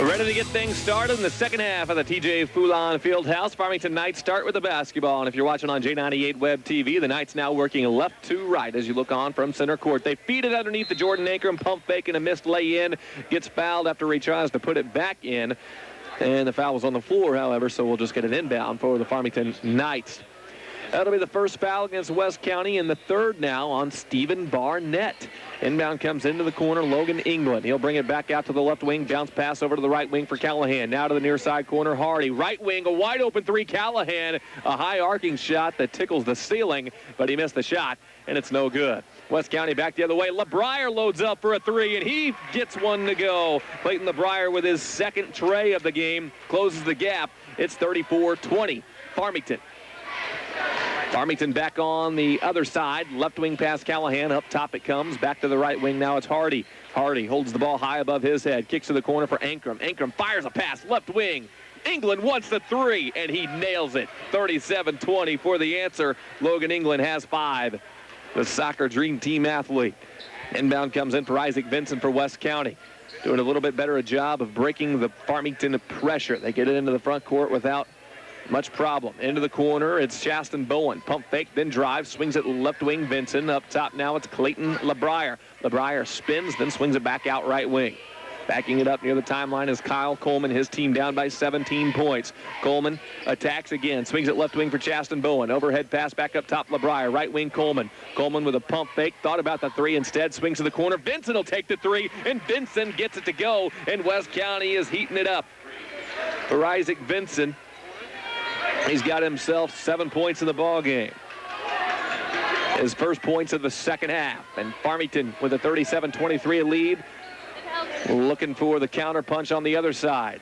[SPEAKER 1] Ready to get things started in the second half of the TJ Foulon Fieldhouse. Farmington Knights start with the basketball. And if you're watching on J98 Web TV, the Knights now working left to right as you look on from center court. They feed it underneath the Jordan Ankrum, pump fake and a missed lay-in. Gets fouled after he tries to put it back in. And the foul was on the floor, however, so we'll just get an inbound for the Farmington Knights. That'll be the first foul against West County, and the third now on Stephen Barnett. Inbound comes into the corner, Logan England. He'll bring it back out to the left wing, bounce pass over to the right wing for Callahan. Now to the near side corner, Hardy. Right wing, a wide open three, Callahan. A high arcing shot that tickles the ceiling, but he missed the shot, and it's no good. West County back the other way. LeBrier loads up for a three, and he gets one to go. Clayton LeBrier with his second tray of the game closes the gap. It's 34-20, Farmington. Farmington back on the other side. Left wing pass Callahan. Up top it comes. Back to the right wing. Now it's Hardy. Hardy holds the ball high above his head. Kicks to the corner for Ankrum. Ankrum fires a pass. Left wing. England wants the three, and he nails it. 37-20 for the answer. Logan England has 5. The soccer dream team athlete. Inbound comes in for Isaac Vincent for West County. Doing a little bit better a job of breaking the Farmington pressure. They get it into the front court without much problem. Into the corner, it's Chasten Bowen. Pump fake, then drive, swings it left wing, Vincent. Up top now, it's Clayton LeBrier. LeBrier spins, then swings it back out right wing. Backing it up near the timeline is Kyle Coleman, his team down by 17 points. Coleman attacks again, swings it left wing for Chasten Bowen. Overhead pass back up top, LeBrier. Right wing, Coleman. Coleman with a pump fake, thought about the three instead, swings to the corner. Vincent will take the three, and Vincent gets it to go, and West County is heating it up. For Isaac Vincent, he's got himself 7 points in the ball game. His first points of the second half. And Farmington with a 37-23 lead. Looking for the counter punch on the other side.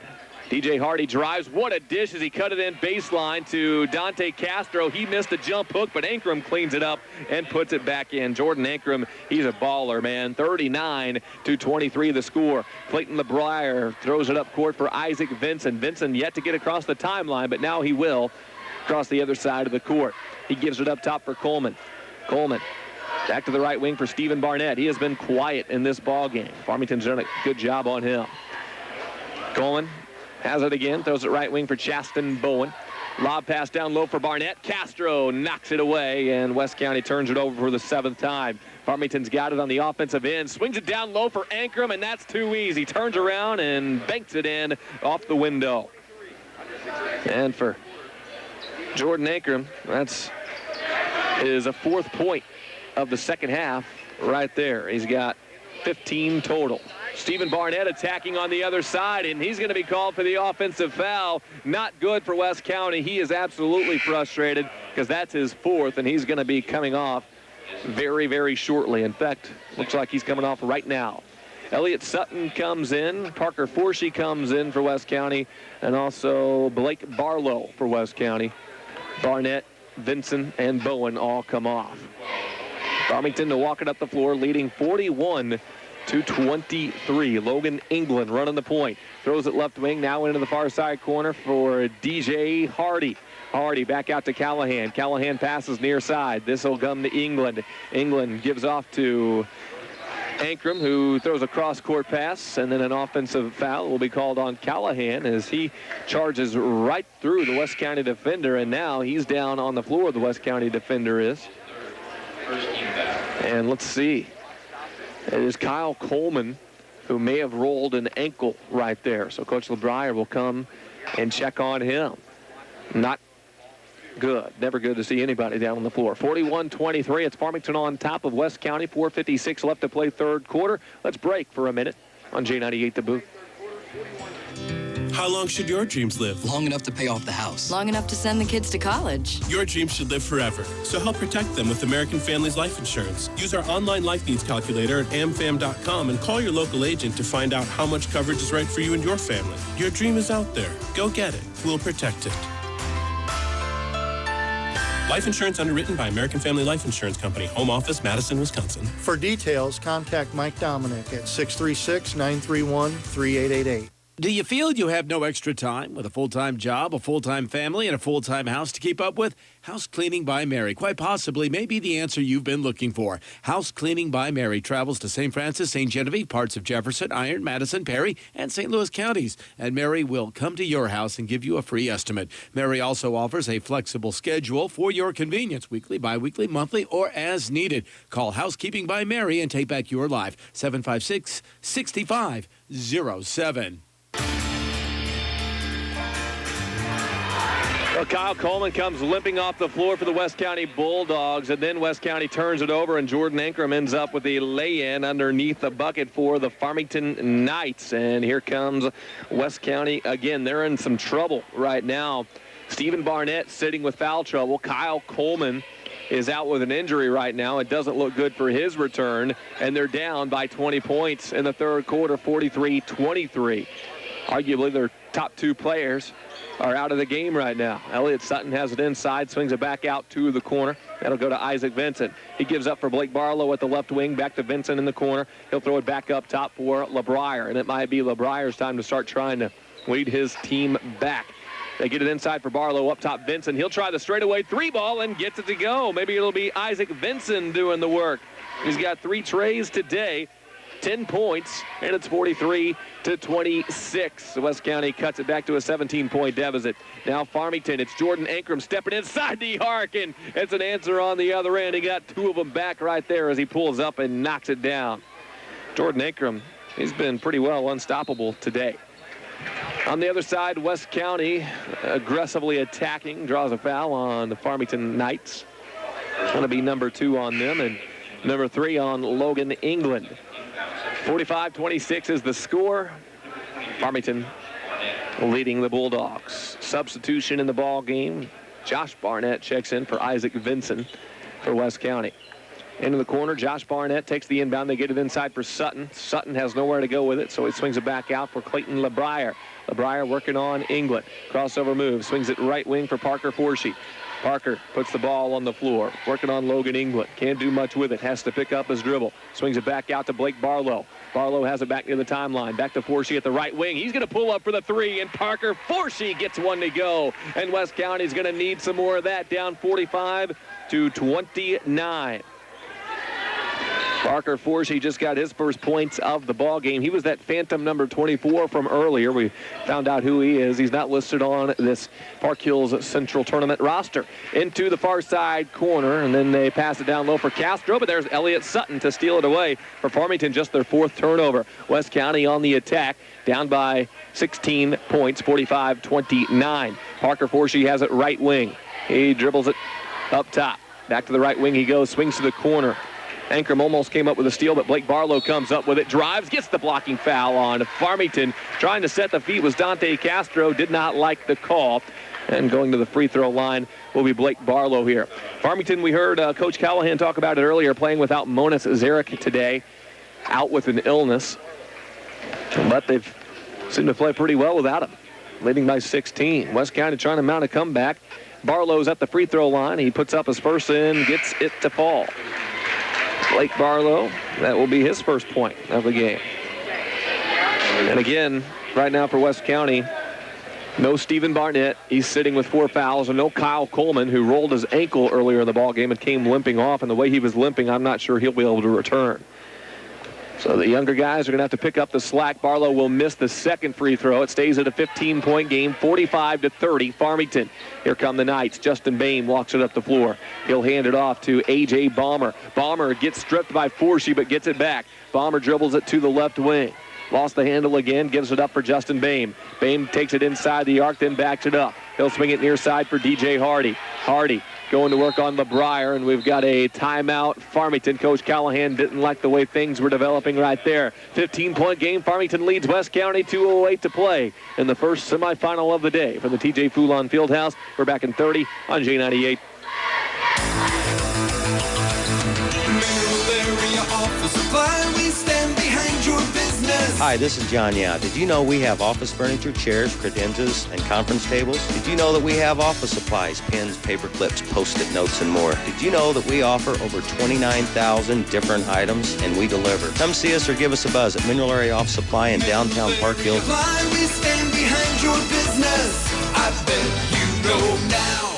[SPEAKER 1] DJ Hardy drives. What a dish as he cut it in baseline to Dante Castro. He missed a jump hook, but Ankrum cleans it up and puts it back in. Jordan Ankrum, he's a baller, man. 39-23 the score. Clayton LeBrier throws it up court for Isaac Vincent. Vincent yet to get across the timeline, but now he will across the other side of the court. He gives it up top for Coleman. Coleman back to the right wing for Stephen Barnett. He has been quiet in this ball game. Farmington's done a good job on him. Coleman has it again, throws it right wing for Chasten Bowen. Lob pass down low for Barnett. Castro knocks it away, and West County turns it over for the 7th time. Farmington's got it on the offensive end. Swings it down low for Ankrum, and that's too easy. Turns around and banks it in off the window. And for Jordan Ankrum, that's is a 4th point of the second half right there. He's got 15 total. Stephen Barnett attacking on the other side, and he's going to be called for the offensive foul. Not good for West County. He is absolutely frustrated because that's his 4th, and he's going to be coming off very, very shortly. In fact, looks like he's coming off right now. Elliott Sutton comes in. Parker Forshee comes in for West County, and also Blake Barlow for West County. Barnett, Vincent, and Bowen all come off. Farmington to walk it up the floor, leading 41-23. Logan England running the point. Throws it left wing, now into the far side corner for DJ Hardy. Hardy back out to Callahan. Callahan passes near side. This will come to England. England gives off to Ankrum, who throws a cross-court pass, and then an offensive foul will be called on Callahan as he charges right through the West County defender, and now he's down on the floor, the West County defender is. And let's see. It is Kyle Coleman who may have rolled an ankle right there. So Coach LeBrier will come and check on him. Not good. Never good to see anybody down on the floor. 41-23. It's Farmington on top of West County. 4:56 left to play third quarter. Let's break for a minute on J98 The Boot.
[SPEAKER 9] How long should your dreams live?
[SPEAKER 10] Long enough to pay off the house.
[SPEAKER 11] Long enough to send the kids to college.
[SPEAKER 9] Your dreams should live forever. So help protect them with American Families Life Insurance. Use our online life needs calculator at amfam.com and call your local agent to find out how much coverage is right for you and your family. Your dream is out there. Go get it. We'll protect it. Life insurance underwritten by American Family Life Insurance Company. Home office, Madison, Wisconsin.
[SPEAKER 12] For details, contact Mike Dominic at 636-931-3888.
[SPEAKER 8] Do you feel you have no extra time with a full-time job, a full-time family, and a full-time house to keep up with? House Cleaning by Mary quite possibly may be the answer you've been looking for. House Cleaning by Mary travels to St. Francis, St. Genevieve, parts of Jefferson, Iron, Madison, Perry, and St. Louis counties. And Mary will come to your house and give you a free estimate. Mary also offers a flexible schedule for your convenience, weekly, bi-weekly, monthly, or as needed. Call Housekeeping by Mary and take back your life. 756-6507.
[SPEAKER 1] Well, Kyle Coleman comes limping off the floor for the West County Bulldogs, and then West County turns it over, and Jordan Ankrum ends up with the lay-in underneath the bucket for the Farmington Knights. And here comes West County again. They're in some trouble right now. Stephen Barnett sitting with foul trouble. Kyle Coleman is out with an injury right now. It doesn't look good for his return, and they're down by 20 points in the third quarter, 43-23. Arguably, their top two players are out of the game right now. Elliott Sutton has it inside, swings it back out to the corner. That'll go to Isaac Vincent. He gives up for Blake Barlow at the left wing, back to Vincent in the corner. He'll throw it back up top for LeBrier, and it might be LeBrier's time to start trying to lead his team back. They get it inside for Barlow, up top Vincent. He'll try the straightaway three ball and gets it to go. Maybe it'll be Isaac Vincent doing the work. He's got 3 trays today. 10 points, and it's 43-26. West County cuts it back to a 17-point deficit. Now Farmington, it's Jordan Ankrum stepping inside the arc, and it's an answer on the other end. He got 2 of them back right there as he pulls up and knocks it down. Jordan Ankrum, he's been pretty well unstoppable today. On the other side, West County aggressively attacking, draws a foul on the Farmington Knights. It's going to be number 2 on them, and number 3 on Logan England. 45-26 is the score. Farmington leading the Bulldogs. Substitution in the ball game. Josh Barnett checks in for Isaac Vincent for West County. Into the corner, Josh Barnett takes the inbound. They get it inside for Sutton. Sutton has nowhere to go with it, so he swings it back out for Clayton LeBrier. LeBrier working on England. Crossover move, swings it right wing for Parker Forshee. Parker puts the ball on the floor, working on Logan England. Can't do much with it, has to pick up his dribble. Swings it back out to Blake Barlow. Barlow has it back near the timeline. Back to Forshee at the right wing. He's going to pull up for the 3, and Parker Forshee gets one to go. And West County's going to need some more of that, down 45-29. Parker Forshee just got his first points of the ball game. He was that phantom number 24 from earlier. We found out who he is. He's not listed on this Park Hills Central Tournament roster. Into the far side corner, and then they pass it down low for Castro, but there's Elliott Sutton to steal it away for Farmington, just their 4th turnover. West County on the attack, down by 16 points, 45-29. Parker Forshee has it right wing. He dribbles it up top. Back to the right wing he goes, swings to the corner. Ankrum almost came up with a steal, but Blake Barlow comes up with it, drives, gets the blocking foul on Farmington. Trying to set the feet was Dante Castro, did not like the call. And going to the free throw line will be Blake Barlow here. Farmington, we heard Coach Callahan talk about it earlier, playing without Monas Zarek today, out with an illness. But they've seemed to play pretty well without him, leading by 16. West County trying to mount a comeback. Barlow's at the free throw line. He puts up his first in, gets it to fall. Blake Barlow, that will be his first point of the game. And again, right now for West County, no Stephen Barnett. He's sitting with 4 fouls, and no Kyle Coleman, who rolled his ankle earlier in the ball game and came limping off. And the way he was limping, I'm not sure he'll be able to return. So the younger guys are going to have to pick up the slack. Barlow will miss the second free throw. It stays at a 15-point game, 45-30, Farmington. Here come the Knights. Justin Boehm walks it up the floor. He'll hand it off to A.J. Balmer. Balmer gets stripped by Forshee, but gets it back. Balmer dribbles it to the left wing. Lost the handle again, gives it up for Justin Boehm. Boehm takes it inside the arc, then backs it up. He'll swing it near side for DJ Hardy. Hardy going to work on LeBrier, and we've got a timeout. Farmington, Coach Callahan didn't like the way things were developing right there. 15-point game. Farmington leads West County, 2:08 to play in the first semifinal of the day from the TJ Foulon Fieldhouse. We're back in 30 on J98.
[SPEAKER 10] Hi, this is John Yao. Did you know we have office furniture, chairs, credenzas, and conference tables? Did you know that we have office supplies, pens, paper clips, Post-it notes, and more? Did you know that we offer over 29,000 different items and we deliver? Come see us or give us a buzz at Mineral Area Office Supply in downtown Park Hills.
[SPEAKER 12] I bet you know now.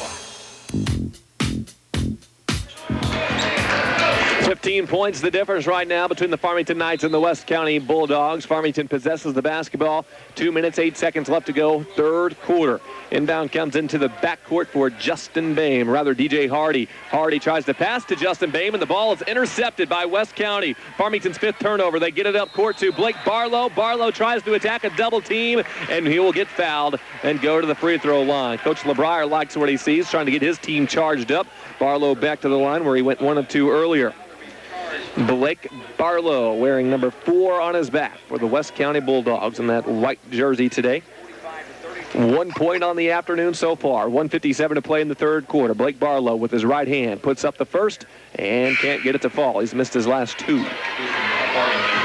[SPEAKER 1] 15 points the difference right now between the Farmington Knights and the West County Bulldogs. Farmington possesses the basketball. 2 minutes, 8 seconds left to go, third quarter. Inbound comes into the backcourt for Justin Bame, rather DJ Hardy. Hardy tries to pass to Justin Bame, and the ball is intercepted by West County. Farmington's fifth turnover. They get it up court to Blake Barlow. Barlow tries to attack a double team, and he will get fouled and go to the free throw line. Coach LeBrier likes what he sees, trying to get his team charged up. Barlow back to the line where he went 1 of 2 earlier. Blake Barlow wearing number 4 on his back for the West County Bulldogs in that white jersey today. 1 point on the afternoon so far. 1:57 to play in the third quarter. Blake Barlow with his right hand puts up the first and can't get it to fall. He's missed his last 2.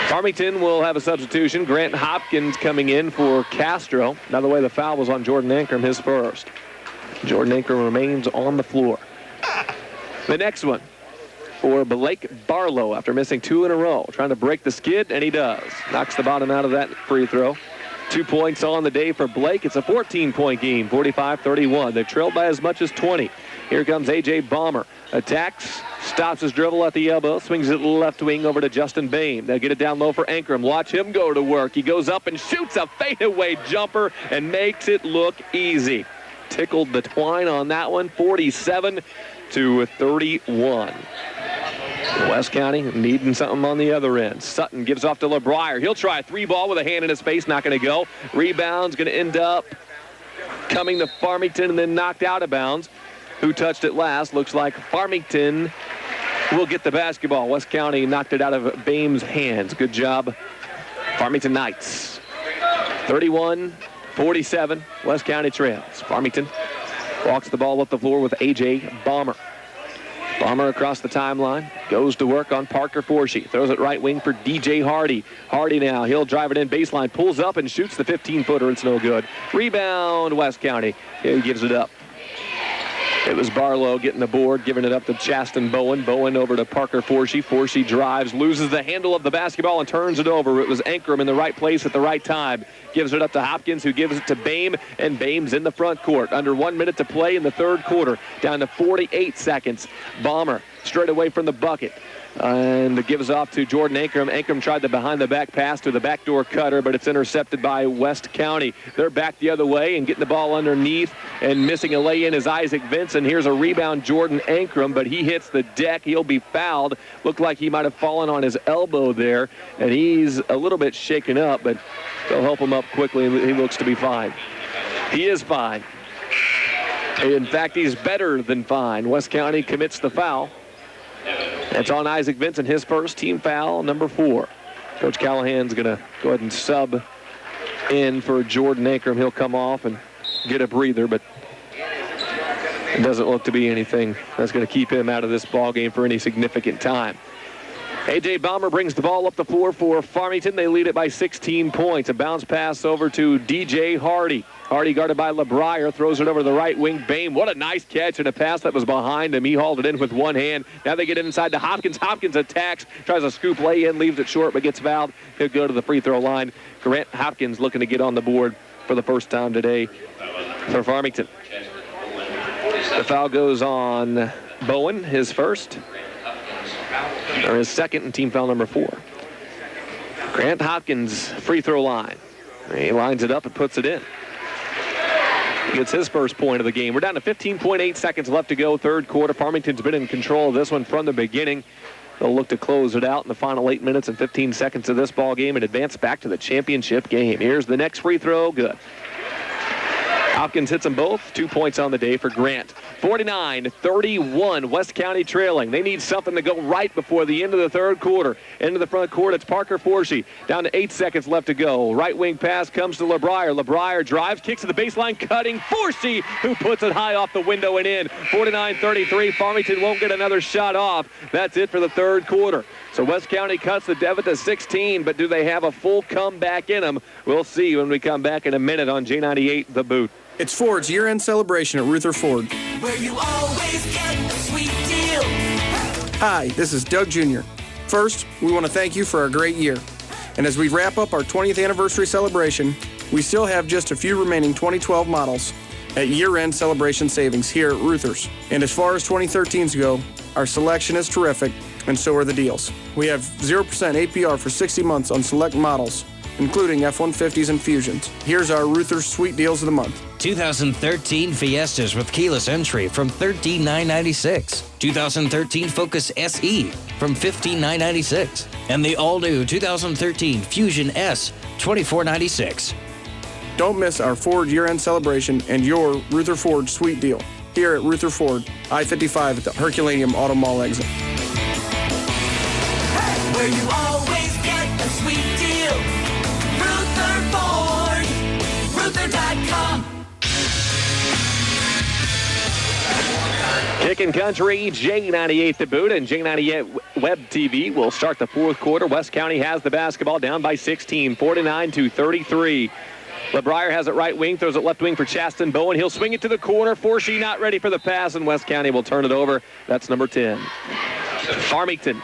[SPEAKER 1] Farmington will have a substitution. Grant Hopkins coming in for Castro. Now the way the foul was on Jordan Ankrum, his first. Jordan Ankrum remains on the floor. The next one for Blake Barlow after missing 2 in a row. Trying to break the skid, and he does. Knocks the bottom out of that free throw. 2 points on the day for Blake. It's a 14-point game, 45-31. They've trailed by as much as 20. Here comes A.J. Balmer. Attacks, stops his dribble at the elbow, swings it left wing over to Justin Bame. They'll get it down low for Ankrum. Watch him go to work. He goes up and shoots a fadeaway jumper and makes it look easy. Tickled the twine on that one, 47-31. West County needing something on the other end. Sutton gives off to LeBrier. He'll try a 3-ball with a hand in his face. Not going to go. Rebound's going to end up coming to Farmington and then knocked out of bounds. Who touched it last? Looks like Farmington will get the basketball. West County knocked it out of Bame's hands. Good job, Farmington Knights. 31-47. West County trails. Farmington walks the ball up the floor with A.J. Balmer. Balmer across the timeline, goes to work on Parker Forshee. Throws it right wing for DJ Hardy. Hardy now, he'll drive it in baseline, pulls up and shoots the 15-footer. It's no good. Rebound, West County. He gives it up. It was Barlow getting the board, giving it up to Chasten Bowen. Bowen over to Parker Forshee. Forshee drives, loses the handle of the basketball and turns it over. It was Ankrum in the right place at the right time. Gives it up to Hopkins, who gives it to Bame, and Bame's in the front court. Under 1 minute to play in the third quarter, down to 48 seconds. Balmer straight away from the bucket. And gives off to Jordan Ankrum. Ankrum tried the behind-the-back pass to the backdoor cutter, but it's intercepted by West County. They're back the other way and getting the ball underneath, and missing a lay-in is Isaac Vinson. Here's a rebound, Jordan Ankrum, but he hits the deck. He'll be fouled. Looked like he might have fallen on his elbow there, and he's a little bit shaken up, but they'll help him up quickly. He looks to be fine. He is fine. In fact, he's better than fine. West County commits the foul. It's on Isaac Vinson, his first, team foul, number 4. Coach Callahan's going to go ahead and sub in for Jordan Ankrum. He'll come off and get a breather, but it doesn't look to be anything that's going to keep him out of this ball game for any significant time. A.J. Balmer brings the ball up the floor for Farmington. They lead it by 16 points. A bounce pass over to DJ Hardy. Hardy guarded by LeBrier, throws it over the right wing. Bame, what a nice catch and a pass that was behind him. He hauled it in with one hand. Now they get it inside to Hopkins. Hopkins attacks, tries a scoop lay in, leaves it short, but gets fouled. He'll go to the free throw line. Grant Hopkins looking to get on the board for the first time today for Farmington. The foul goes on Bowen, his first, or his second, and team foul number 4. Grant Hopkins, free throw line. He lines it up and puts it in. Gets his first point of the game. We're down to 15.8 seconds left to go, third quarter. Farmington's been in control of this one from the beginning. They'll look to close it out in the final 8 minutes and 15 seconds of this ball game and advance back to the championship game. Here's the next free throw. Good. Hopkins hits them both. 2 points on the day for Grant. 49-31, West County trailing. They need something to go right before the end of the third quarter. Into the front court, it's Parker Forshee. Down to 8 seconds left to go. Right wing pass comes to LeBrier. LeBrier drives, kicks to the baseline, cutting Forshee, who puts it high off the window and in. 49-33, Farmington won't get another shot off. That's it for the third quarter. So West County cuts the deficit to 16, but do they have a full comeback in them? We'll see when we come back in a minute on J98 The Boot.
[SPEAKER 13] It's Ford's year-end celebration at Ruther Ford.
[SPEAKER 12] Where you always get a sweet deal.
[SPEAKER 13] Hi, this is Doug Jr. First, we want to thank you for a great year. And as we wrap up our 20th anniversary celebration, we still have just a few remaining 2012 models. at year-end celebration savings here at Ruther's. And as far as 2013s go, our selection is terrific, and so are the deals. We have 0% APR for 60 months on select models, including F-150s and Fusions. Here's our Ruther's Sweet Deals of the Month.
[SPEAKER 14] 2013 Fiestas with keyless entry from $13,996. 2013 Focus SE from $15,996. And the all-new 2013 Fusion S, $24,996.
[SPEAKER 13] Don't miss our Ford year-end celebration and your Ruther Ford Sweet Deal here at Ruther Ford, I-55 at the Herculaneum Auto Mall exit.
[SPEAKER 12] Where you always get a sweet deal. Ruther Ford. Ruther.com.
[SPEAKER 1] Kicking Country, J98 the boot, and J98 Web TV will start the fourth quarter. West County has the basketball down by 16, 49-33. LeBrier has it right wing, throws it left wing for Chaston Bowen. He'll swing it to the corner. Forshee not ready for the pass, and West County will turn it over. That's number 10. Farmington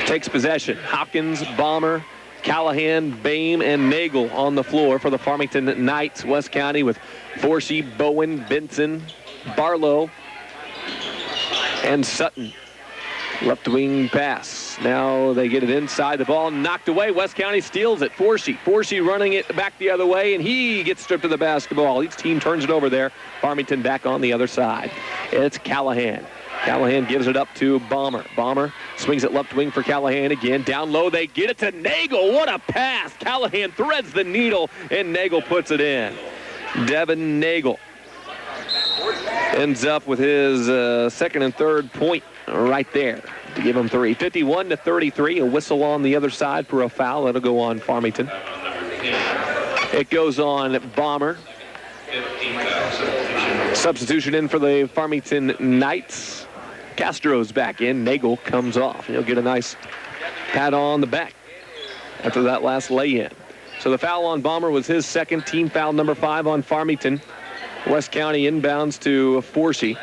[SPEAKER 1] takes possession. Hopkins, Bomber, Callahan, Bame, and Nagel on the floor for the Farmington Knights. West County with Forshee, Bowen, Benson, Barlow, and Sutton. Left wing pass. Now they get it inside. The ball knocked away. West County steals it. Forshee running it back the other way, and he gets stripped of the basketball. Each team turns it over there. Farmington back on the other side. It's Callahan. Callahan gives it up to Bomber. Bomber swings it left wing for Callahan again. Down low, they get it to Nagel. What a pass. Callahan threads the needle, and Nagel puts it in. Devin Nagel ends up with his second and third point right there to give him 3. 51-33. A whistle on the other side for a foul. That'll go on Farmington. It goes on Bomber. Substitution in for the Farmington Knights. Castro's back in. Nagel comes off. He'll get a nice pat on the back after that last lay-in. So the foul on Bomber was his second, team foul number 5 on Farmington. West County inbounds to Forshee.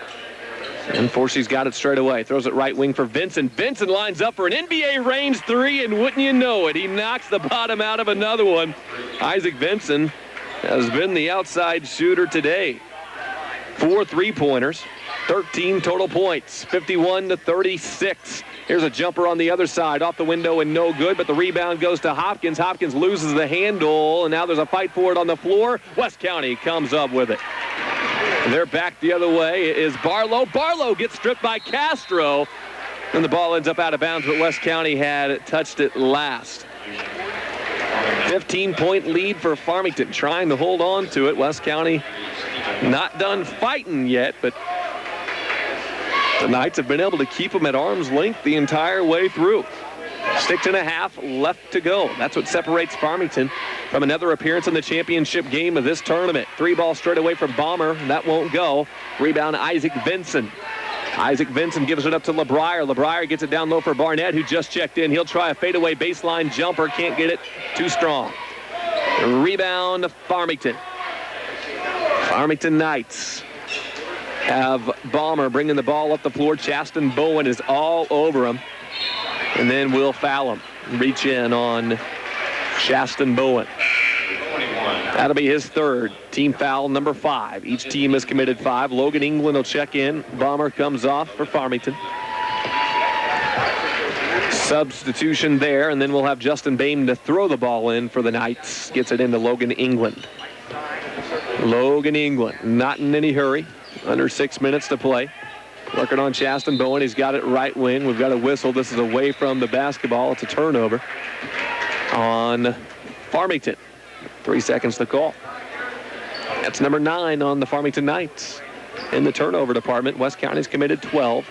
[SPEAKER 1] And Forshee's got it straight away. Throws it right wing for Vincent. Vincent lines up for an NBA range 3, and wouldn't you know it, he knocks the bottom out of another one. Isaac Vincent has been the outside shooter today. 4 3-pointers, 13 total points, 51-36. Here's a jumper on the other side, off the window and no good, but the rebound goes to Hopkins. Hopkins loses the handle, and now there's a fight for it on the floor. West County comes up with it. And they're back the other way is Barlow. Barlow gets stripped by Castro, and the ball ends up out of bounds, but West County had touched it last. 15-point lead for Farmington, trying to hold on to it. West County not done fighting yet, but the Knights have been able to keep them at arm's length the entire way through. 6.5 left to go. That's what separates Farmington from another appearance in the championship game of this tournament. 3-ball straight away from Bomber. That won't go. Rebound, Isaac Vincent. Isaac Vincent gives it up to LeBrier. LeBrier gets it down low for Barnett, who just checked in. He'll try a fadeaway baseline jumper. Can't get it. Too strong. Rebound, Farmington. Farmington Knights have Bomber bringing the ball up the floor. Chaston Bowen is all over him. And then we'll foul him. Reach in on Chaston Bowen. That'll be his third. Team foul number 5. Each team has committed 5. Logan England will check in. Bomber comes off for Farmington. Substitution there, and then we'll have Justin Bame to throw the ball in for the Knights. Gets it into Logan England. Logan England, not in any hurry. Under 6 minutes to play. Working on Chaston Bowen. He's got it right wing. We've got a whistle. This is away from the basketball. It's a turnover on Farmington. 3 seconds to call. That's number 9 on the Farmington Knights. In the turnover department, West County's committed 12.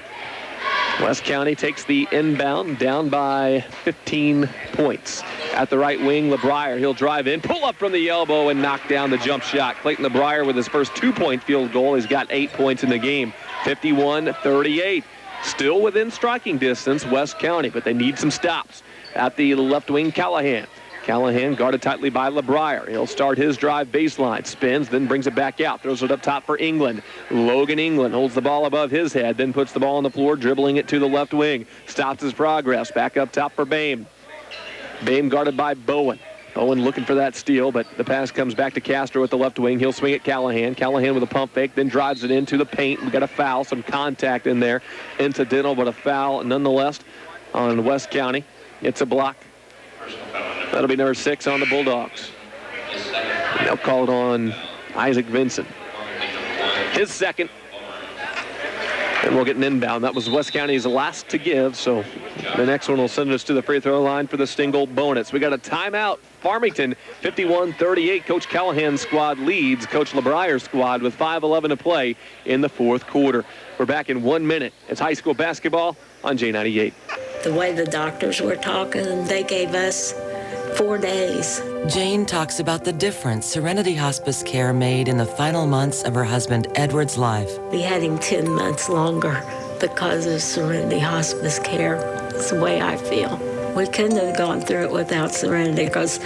[SPEAKER 1] West County takes the inbound, down by 15 points. At the right wing, LeBrier. He'll drive in, pull up from the elbow, and knock down the jump shot. Clayton LeBrier with his first 2-point field goal. He's got 8 points in the game. 51-38. Still within striking distance, West County, but they need some stops. At the left wing, Callahan. Callahan guarded tightly by LeBrier. He'll start his drive baseline. Spins, then brings it back out. Throws it up top for England. Logan England holds the ball above his head, then puts the ball on the floor, dribbling it to the left wing. Stops his progress. Back up top for Bame. Bame guarded by Bowen. Owen looking for that steal, but the pass comes back to Castro at the left wing. He'll swing at Callahan. Callahan with a pump fake, then drives it into the paint. We got a foul, some contact in there. Incidental, but a foul nonetheless on West County. It's a block. That'll be number 6 on the Bulldogs. They'll call it on Isaac Vincent. His second. And we'll get an inbound. That was West County's last to give, so the next one will send us to the free throw line for the Stingle bonus. We got a timeout. Farmington, 51-38. Coach Callahan's squad leads Coach LeBrier's squad with 5:11 to play in the fourth quarter. We're back in 1 minute. It's high school basketball on J98.
[SPEAKER 15] The way the doctors were talking, they gave us 4 days.
[SPEAKER 16] Jane talks about the difference Serenity Hospice Care made in the final months of her husband Edward's life.
[SPEAKER 15] We had him 10 months longer because of Serenity Hospice Care. It's the way I feel. We couldn't have gone through it without Serenity because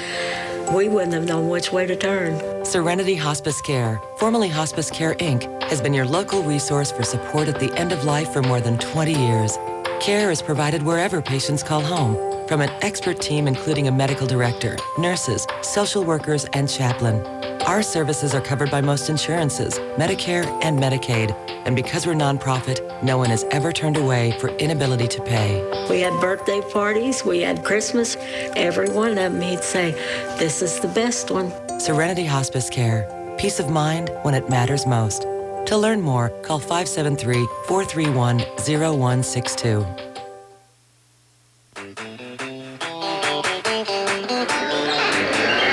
[SPEAKER 15] we wouldn't have known which way to turn.
[SPEAKER 16] Serenity Hospice Care, formerly Hospice Care Inc., has been your local resource for support at the end of life for more than 20 years. Care is provided wherever patients call home, from an expert team including a medical director, nurses, social workers, and chaplain. Our services are covered by most insurances, Medicare and Medicaid, and because we're nonprofit, no one is ever turned away for inability to pay.
[SPEAKER 15] We had birthday parties, we had Christmas. Every one of them, he'd say, this is the best one.
[SPEAKER 16] Serenity Hospice Care, peace of mind when it matters most. To learn more, call 573-431-0162.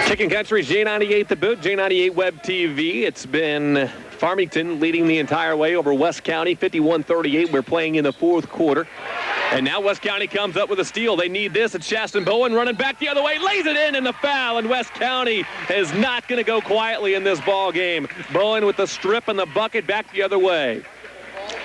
[SPEAKER 1] Kicking Country's J98 The Boot, J98 Web TV. It's been Farmington leading the entire way over West County, 51-38. We're playing in the fourth quarter. And now West County comes up with a steal. They need this. It's Shaston Bowen running back the other way, lays it in, and the foul. And West County is not going to go quietly in this ball game. Bowen with the strip and the bucket back the other way.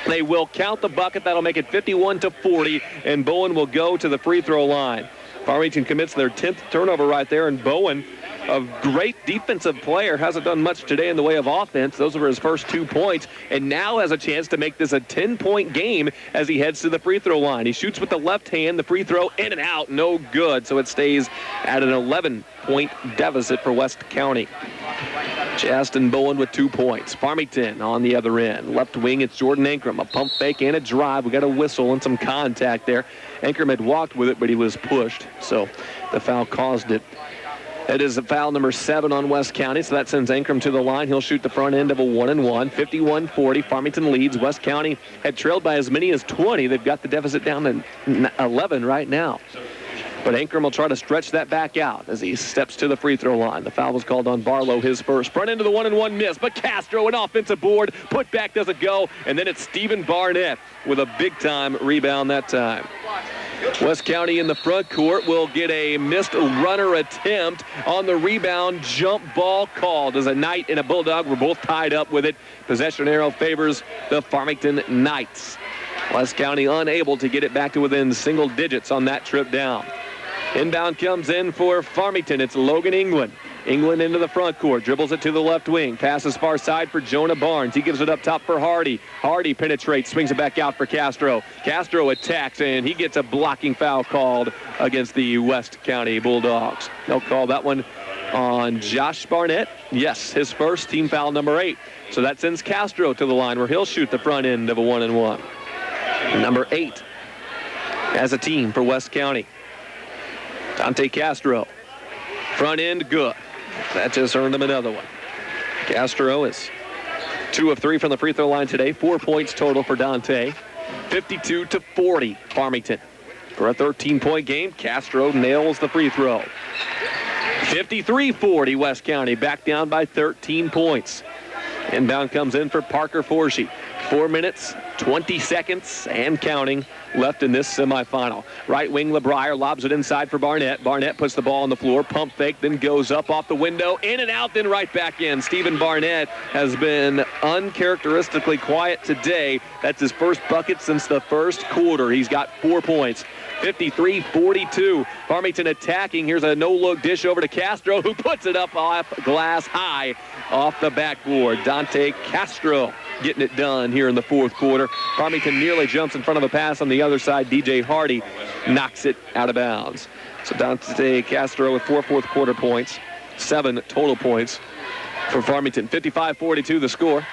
[SPEAKER 1] They will count the bucket. That'll make it 51-40, and Bowen will go to the free throw line. Farmington commits their 10th turnover right there, and Bowen, a great defensive player, hasn't done much today in the way of offense. Those were his first 2 points, and now has a chance to make this a 10-point game as he heads to the free throw line. He shoots with the left hand, the free throw in and out, no good, so it stays at an 11-point deficit for West County. Shaston Bowen with 2 points. Farmington on the other end. Left wing, it's Jordan Ankrum. A pump fake and a drive. We got a whistle and some contact there. Ankrum had walked with it, but he was pushed, so the foul caused it. It is a foul number 7 on West County, so that sends Ankrum to the line. He'll shoot the front end of a 1-and-1. 51-40. Farmington leads. West County had trailed by as many as 20. They've got the deficit down to 11 right now. But Ankrum will try to stretch that back out as he steps to the free throw line. The foul was called on Barlow, his first. Front into the 1-and-1 miss, but Castro, an offensive board. Put back doesn't go, and then it's Stephen Barnett with a big-time rebound that time. West County in the front court will get a missed runner attempt on the rebound. Jump ball called as a Knight and a Bulldog were both tied up with it. Possession arrow favors the Farmington Knights. West County unable to get it back to within single digits on that trip down. Inbound comes in for Farmington. It's Logan England. England into the front court, dribbles it to the left wing, passes far side for Jonah Barnes. He gives it up top for Hardy. Hardy penetrates, swings it back out for Castro. Castro attacks, and he gets a blocking foul called against the West County Bulldogs. They'll call that one on Josh Barnett. Yes, his first, team foul number 8. So that sends Castro to the line where he'll shoot the front end of a 1-and-1. Number 8 as a team for West County. Dante Castro. Front end, good. That just earned him another one. Castro is 2 of 3 from the free throw line today. 4 points total for Dante. 52-40, Farmington. For a 13-point game, Castro nails the free throw. 53-40, West County, back down by 13 points. Inbound comes in for Parker Forshee. 4 minutes, 20 seconds, and counting left in this semifinal. Right wing, LeBrier lobs it inside for Barnett. Barnett puts the ball on the floor, pump fake, then goes up off the window, in and out, then right back in. Stephen Barnett has been uncharacteristically quiet today. That's his first bucket since the first quarter. He's got 4 points. 53-42. Farmington attacking. Here's a no-look dish over to Castro, who puts it up off glass high off the backboard. Dante Castro getting it done here in the fourth quarter. Farmington nearly jumps in front of a pass on the other side. DJ Hardy knocks it out of bounds. So Dante Castro with 4 fourth quarter points, 7 total points for Farmington. 55-42 the score.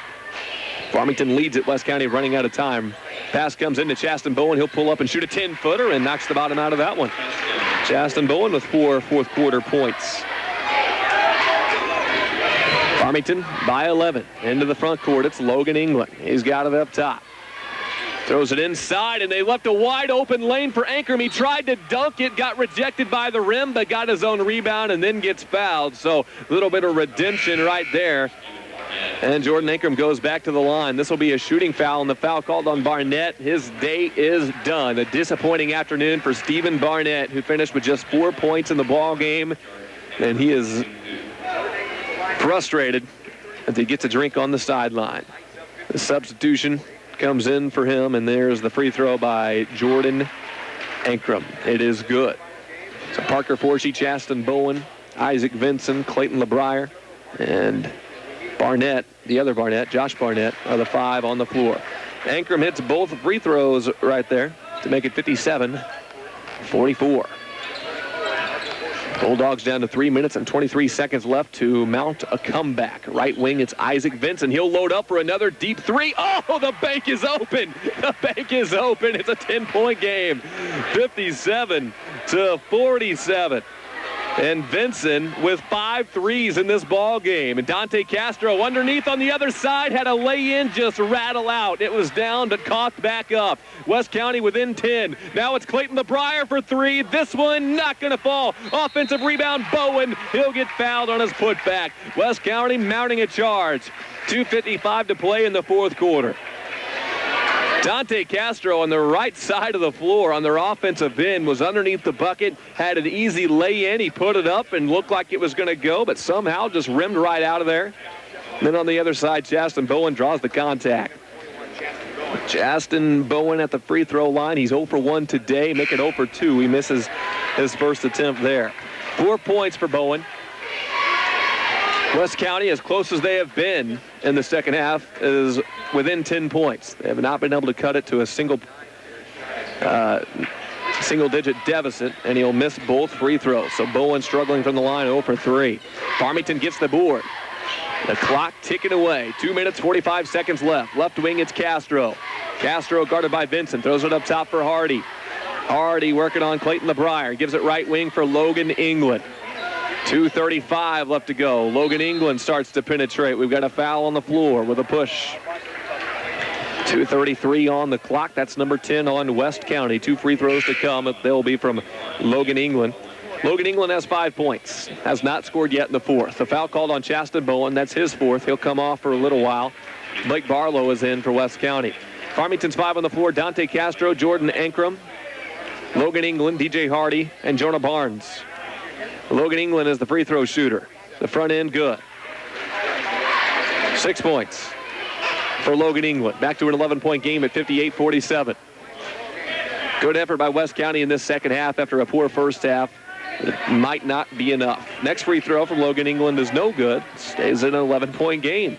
[SPEAKER 1] Farmington leads at West County, running out of time. Pass comes into Chasten Bowen. He'll pull up and shoot a 10-footer and knocks the bottom out of that one. Chasten Bowen with 4 fourth quarter points. Farmington by 11. Into the front court, it's Logan England. He's got it up top. Throws it inside, and they left a wide open lane for Ankrum. He tried to dunk it, got rejected by the rim, but got his own rebound and then gets fouled. So a little bit of redemption right there. And Jordan Ankrum goes back to the line. This will be a shooting foul, and the foul called on Barnett. His day is done. A disappointing afternoon for Stephen Barnett, who finished with just 4 points in the ball game. And he is frustrated as he gets a drink on the sideline. The substitution comes in for him, and there's the free throw by Jordan Ankrum. It is good. So Parker Forshee, Chasten Bowen, Isaac Vinson, Clayton LeBrier, and Barnett, the other Barnett, Josh Barnett, are the 5 on the floor. Ankrum hits both free throws right there to make it 57-44. Bulldogs down to 3 minutes and 23 seconds left to mount a comeback. Right wing, it's Isaac Vinson. He'll load up for another deep 3. Oh, the bank is open. The bank is open. It's a 10-point game. 57-47. And Vinson with 5 threes in this ball game. And Dante Castro underneath on the other side had a lay-in just rattle out. It was down but coughed back up. West County within 10. Now it's Clayton LeBrier for 3. This one not going to fall. Offensive rebound, Bowen. He'll get fouled on his putback. West County mounting a charge. 2:55 to play in the fourth quarter. Dante Castro on the right side of the floor on their offensive end was underneath the bucket, had an easy lay-in. He put it up and looked like it was going to go, but somehow just rimmed right out of there. Then on the other side, Chasten Bowen draws the contact. Chasten Bowen at the free throw line. He's 0 for 1 today, making 0 for 2. He misses his first attempt there. 4 points for Bowen. West County, as close as they have been in the second half, is within 10 points. They have not been able to cut it to a single-digit deficit, and he'll miss both free throws. So Bowen struggling from the line, 0 for 3. Farmington gets the board. The clock ticking away. 2 minutes, 45 seconds left. Left wing, it's Castro. Castro guarded by Vinson. Throws it up top for Hardy. Hardy working on Clayton LeBrier. Gives it right wing for Logan England. 2:35 left to go. Logan England starts to penetrate. We've got a foul on the floor with a push. 2:33 on the clock. That's number 10 on West County. 2 free throws to come. They'll be from Logan England. Logan England has 5 points. Has not scored yet in the fourth. The foul called on Chasten Bowen. That's his fourth. He'll come off for a little while. Blake Barlow is in for West County. Farmington's 5 on the floor. Dante Castro, Jordan Ankrum, Logan England, DJ Hardy, and Jonah Barnes. Logan England is the free throw shooter. The front end good. 6 points for Logan England. Back to an 11-point game at 58-47. Good effort by West County in this second half after a poor first half. It might not be enough. Next free throw from Logan England is no good. Stays in an 11-point game.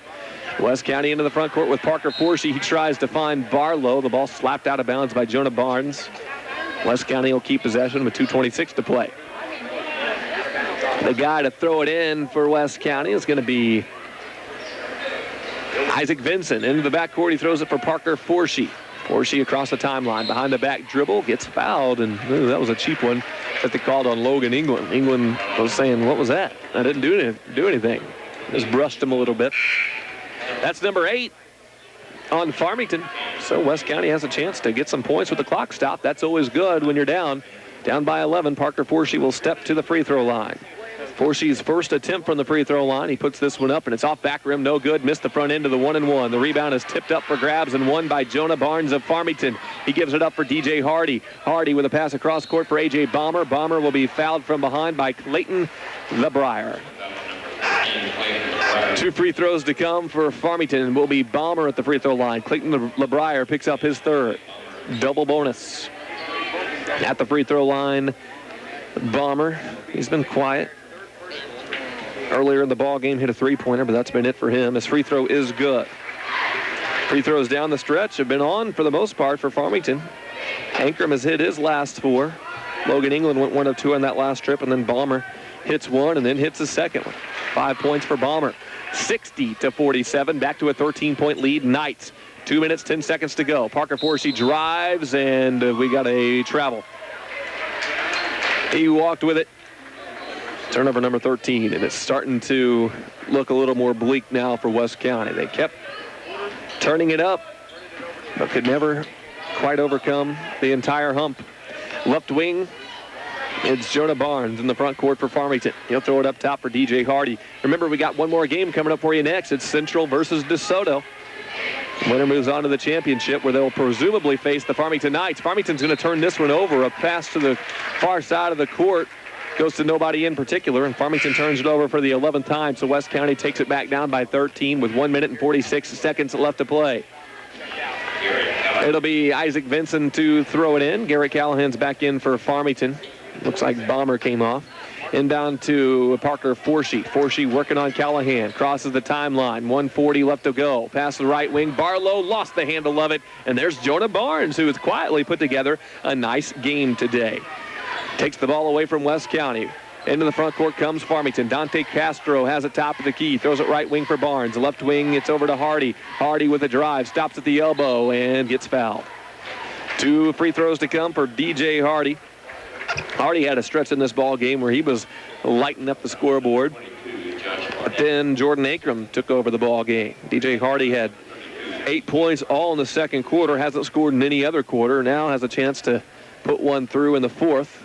[SPEAKER 1] West County into the front court with Parker Forshee. He tries to find Barlow. The ball slapped out of bounds by Jonah Barnes. West County will keep possession with 2:26 to play. The guy to throw it in for West County is going to be Isaac Vinson. Into the backcourt, he throws it for Parker Forshee. Forshee across the timeline. Behind the back dribble, gets fouled, and that was a cheap one that they called on Logan England. England was saying, what was that? I didn't do anything. Just brushed him a little bit. That's number 8 on Farmington. So West County has a chance to get some points with the clock stopped. That's always good when you're down. Down by 11, Parker Forshee will step to the free throw line. Forshee's first attempt from the free throw line. He puts this one up, and it's off back rim. No good. Missed the front end of the 1-and-1. The rebound is tipped up for grabs and won by Jonah Barnes of Farmington. He gives it up for DJ Hardy. Hardy with a pass across court for A.J. Balmer. Balmer will be fouled from behind by Clayton LeBrier. 2 free throws to come for Farmington. Will be Balmer at the free throw line. Clayton LeBrier picks up his third. Double bonus. At the free throw line, Balmer. He's been quiet. Earlier in the ball game, hit a 3-pointer, but that's been it for him. His free throw is good. Free throws down the stretch have been on for the most part for Farmington. Ankrum has hit his last 4. Logan England went 1 of 2 on that last trip, and then Balmer hits 1 and then hits his second one. 5 points for Balmer. 60-47, back to a 13-point lead. Knights, 2 minutes, 10 seconds to go. Parker Forsey drives, and we got a travel. He walked with it. Turnover number 13, and it's starting to look a little more bleak now for West County. They kept turning it up, but could never quite overcome the entire hump. Left wing, it's Jonah Barnes in the front court for Farmington. He'll throw it up top for DJ Hardy. Remember, we got one more game coming up for you next. It's Central versus DeSoto. Winner moves on to the championship, where they'll presumably face the Farmington Knights. Farmington's going to turn this one over. A pass to the far side of the court goes to nobody in particular, and Farmington turns it over for the 11th time, so West County takes it back down by 13 with 1 minute and 46 seconds left to play. It'll be Isaac Vinson to throw it in. Garrett Callahan's back in for Farmington. Looks like Bomber came off. And down to Parker Forsey. Forsey working on Callahan. Crosses the timeline. 1:40 left to go. Pass the right wing. Barlow lost the handle of it. And there's Jonah Barnes, who has quietly put together a nice game today. Takes the ball away from West County. Into the front court comes Farmington. Dante Castro has it top of the key. Throws it right wing for Barnes. Left wing, it's over to Hardy. Hardy with a drive. Stops at the elbow and gets fouled. 2 free throws to come for DJ Hardy. Hardy had a stretch in this ball game where he was lighting up the scoreboard. But then Jordan Ankrum took over the ball game. DJ Hardy had 8 points all in the second quarter. Hasn't scored in any other quarter. Now has a chance to put one through in the fourth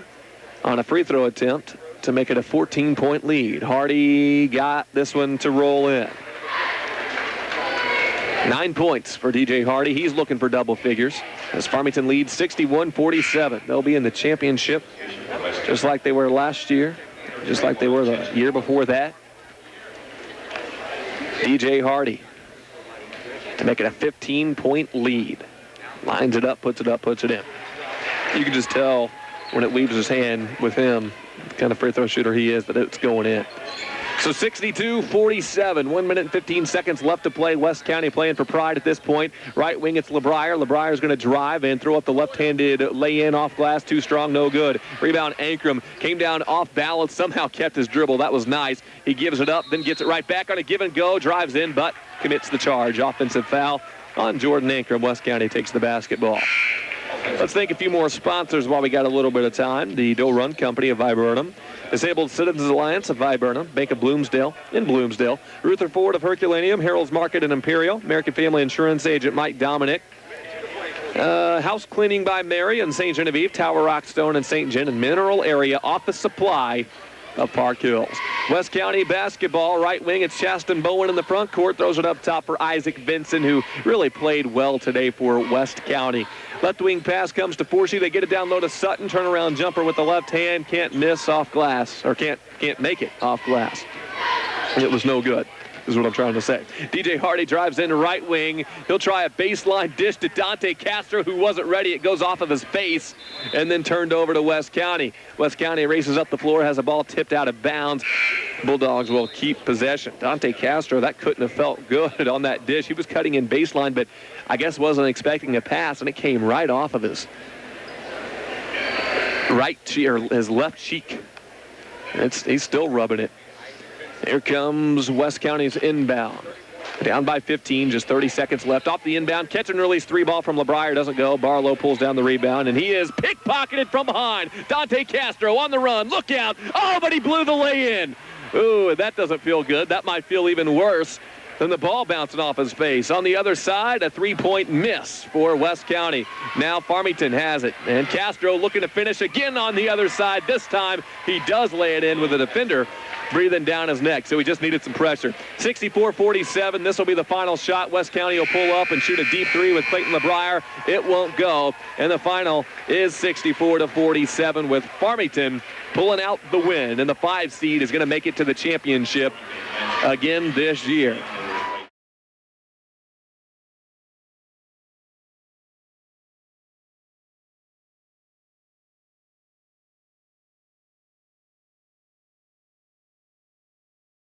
[SPEAKER 1] on a free throw attempt to make it a 14-point lead. Hardy got this one to roll in. 9 points for DJ Hardy. He's looking for double figures as Farmington leads 61-47. They'll be in the championship just like they were last year, just like they were the year before that. DJ Hardy to make it a 15-point lead. Lines it up, puts it in. You can just tell when it leaves his hand with him, the kind of free throw shooter he is, that it's going in. So 62-47, 1 minute and 15 seconds left to play. West County playing for pride at this point. Right wing, it's LeBrier. LeBrier's going to drive and throw up the left-handed lay-in off glass. Too strong, no good. Rebound, Ankrum came down off balance, somehow kept his dribble. That was nice. He gives it up, then gets it right back on a give and go. Drives in, but commits the charge. Offensive foul on Jordan Ankrum. West County takes the basketball. Let's thank a few more sponsors while we got a little bit of time. The Doe Run Company of Viburnum, Disabled Citizens Alliance of Viburnum, Bank of Bloomsdale in Bloomsdale, Rutherford of Herculaneum, Harold's Market in Imperial, American Family Insurance Agent Mike Dominic, House Cleaning by Mary in St. Genevieve, Tower Rock Stone in St. Gen, and Mineral Area Office Supply of Park Hills. West County basketball, right wing, it's Chasten Bowen in the front court, throws it up top for Isaac Vinson, who really played well today for West County. Left wing pass comes to Forsey. They get it down low to Sutton. Turnaround jumper with the left hand. Can't miss off glass, or can't make it off glass. It was no good, is what I'm trying to say. DJ Hardy drives in right wing. He'll try a baseline dish to Dante Castro, who wasn't ready. It goes off of his face and then turned over to West County. West County races up the floor, has a ball tipped out of bounds. Bulldogs will keep possession. Dante Castro, that couldn't have felt good on that dish. He was cutting in baseline, but I guess wasn't expecting a pass, and it came right off of his right cheek, or his left cheek. He's still rubbing it. Here comes West County's inbound. Down by 15, just 30 seconds left. Off the inbound, catch and release 3-ball from LeBrier, doesn't go. Barlow pulls down the rebound, and he is pickpocketed from behind. Dante Castro on the run, look out. Oh, but he blew the lay-in. Ooh, that doesn't feel good. That might feel even worse than the ball bouncing off his face. On the other side, a 3-point miss for West County. Now Farmington has it, and Castro looking to finish again on the other side. This time, he does lay it in with a defender breathing down his neck, so he just needed some pressure. 64-47, this will be the final shot. West County will pull up and shoot a deep three with Clayton LeBrier. It won't go, and the final is 64-47 with Farmington pulling out the win, and the 5 seed is going to make it to the championship again this year.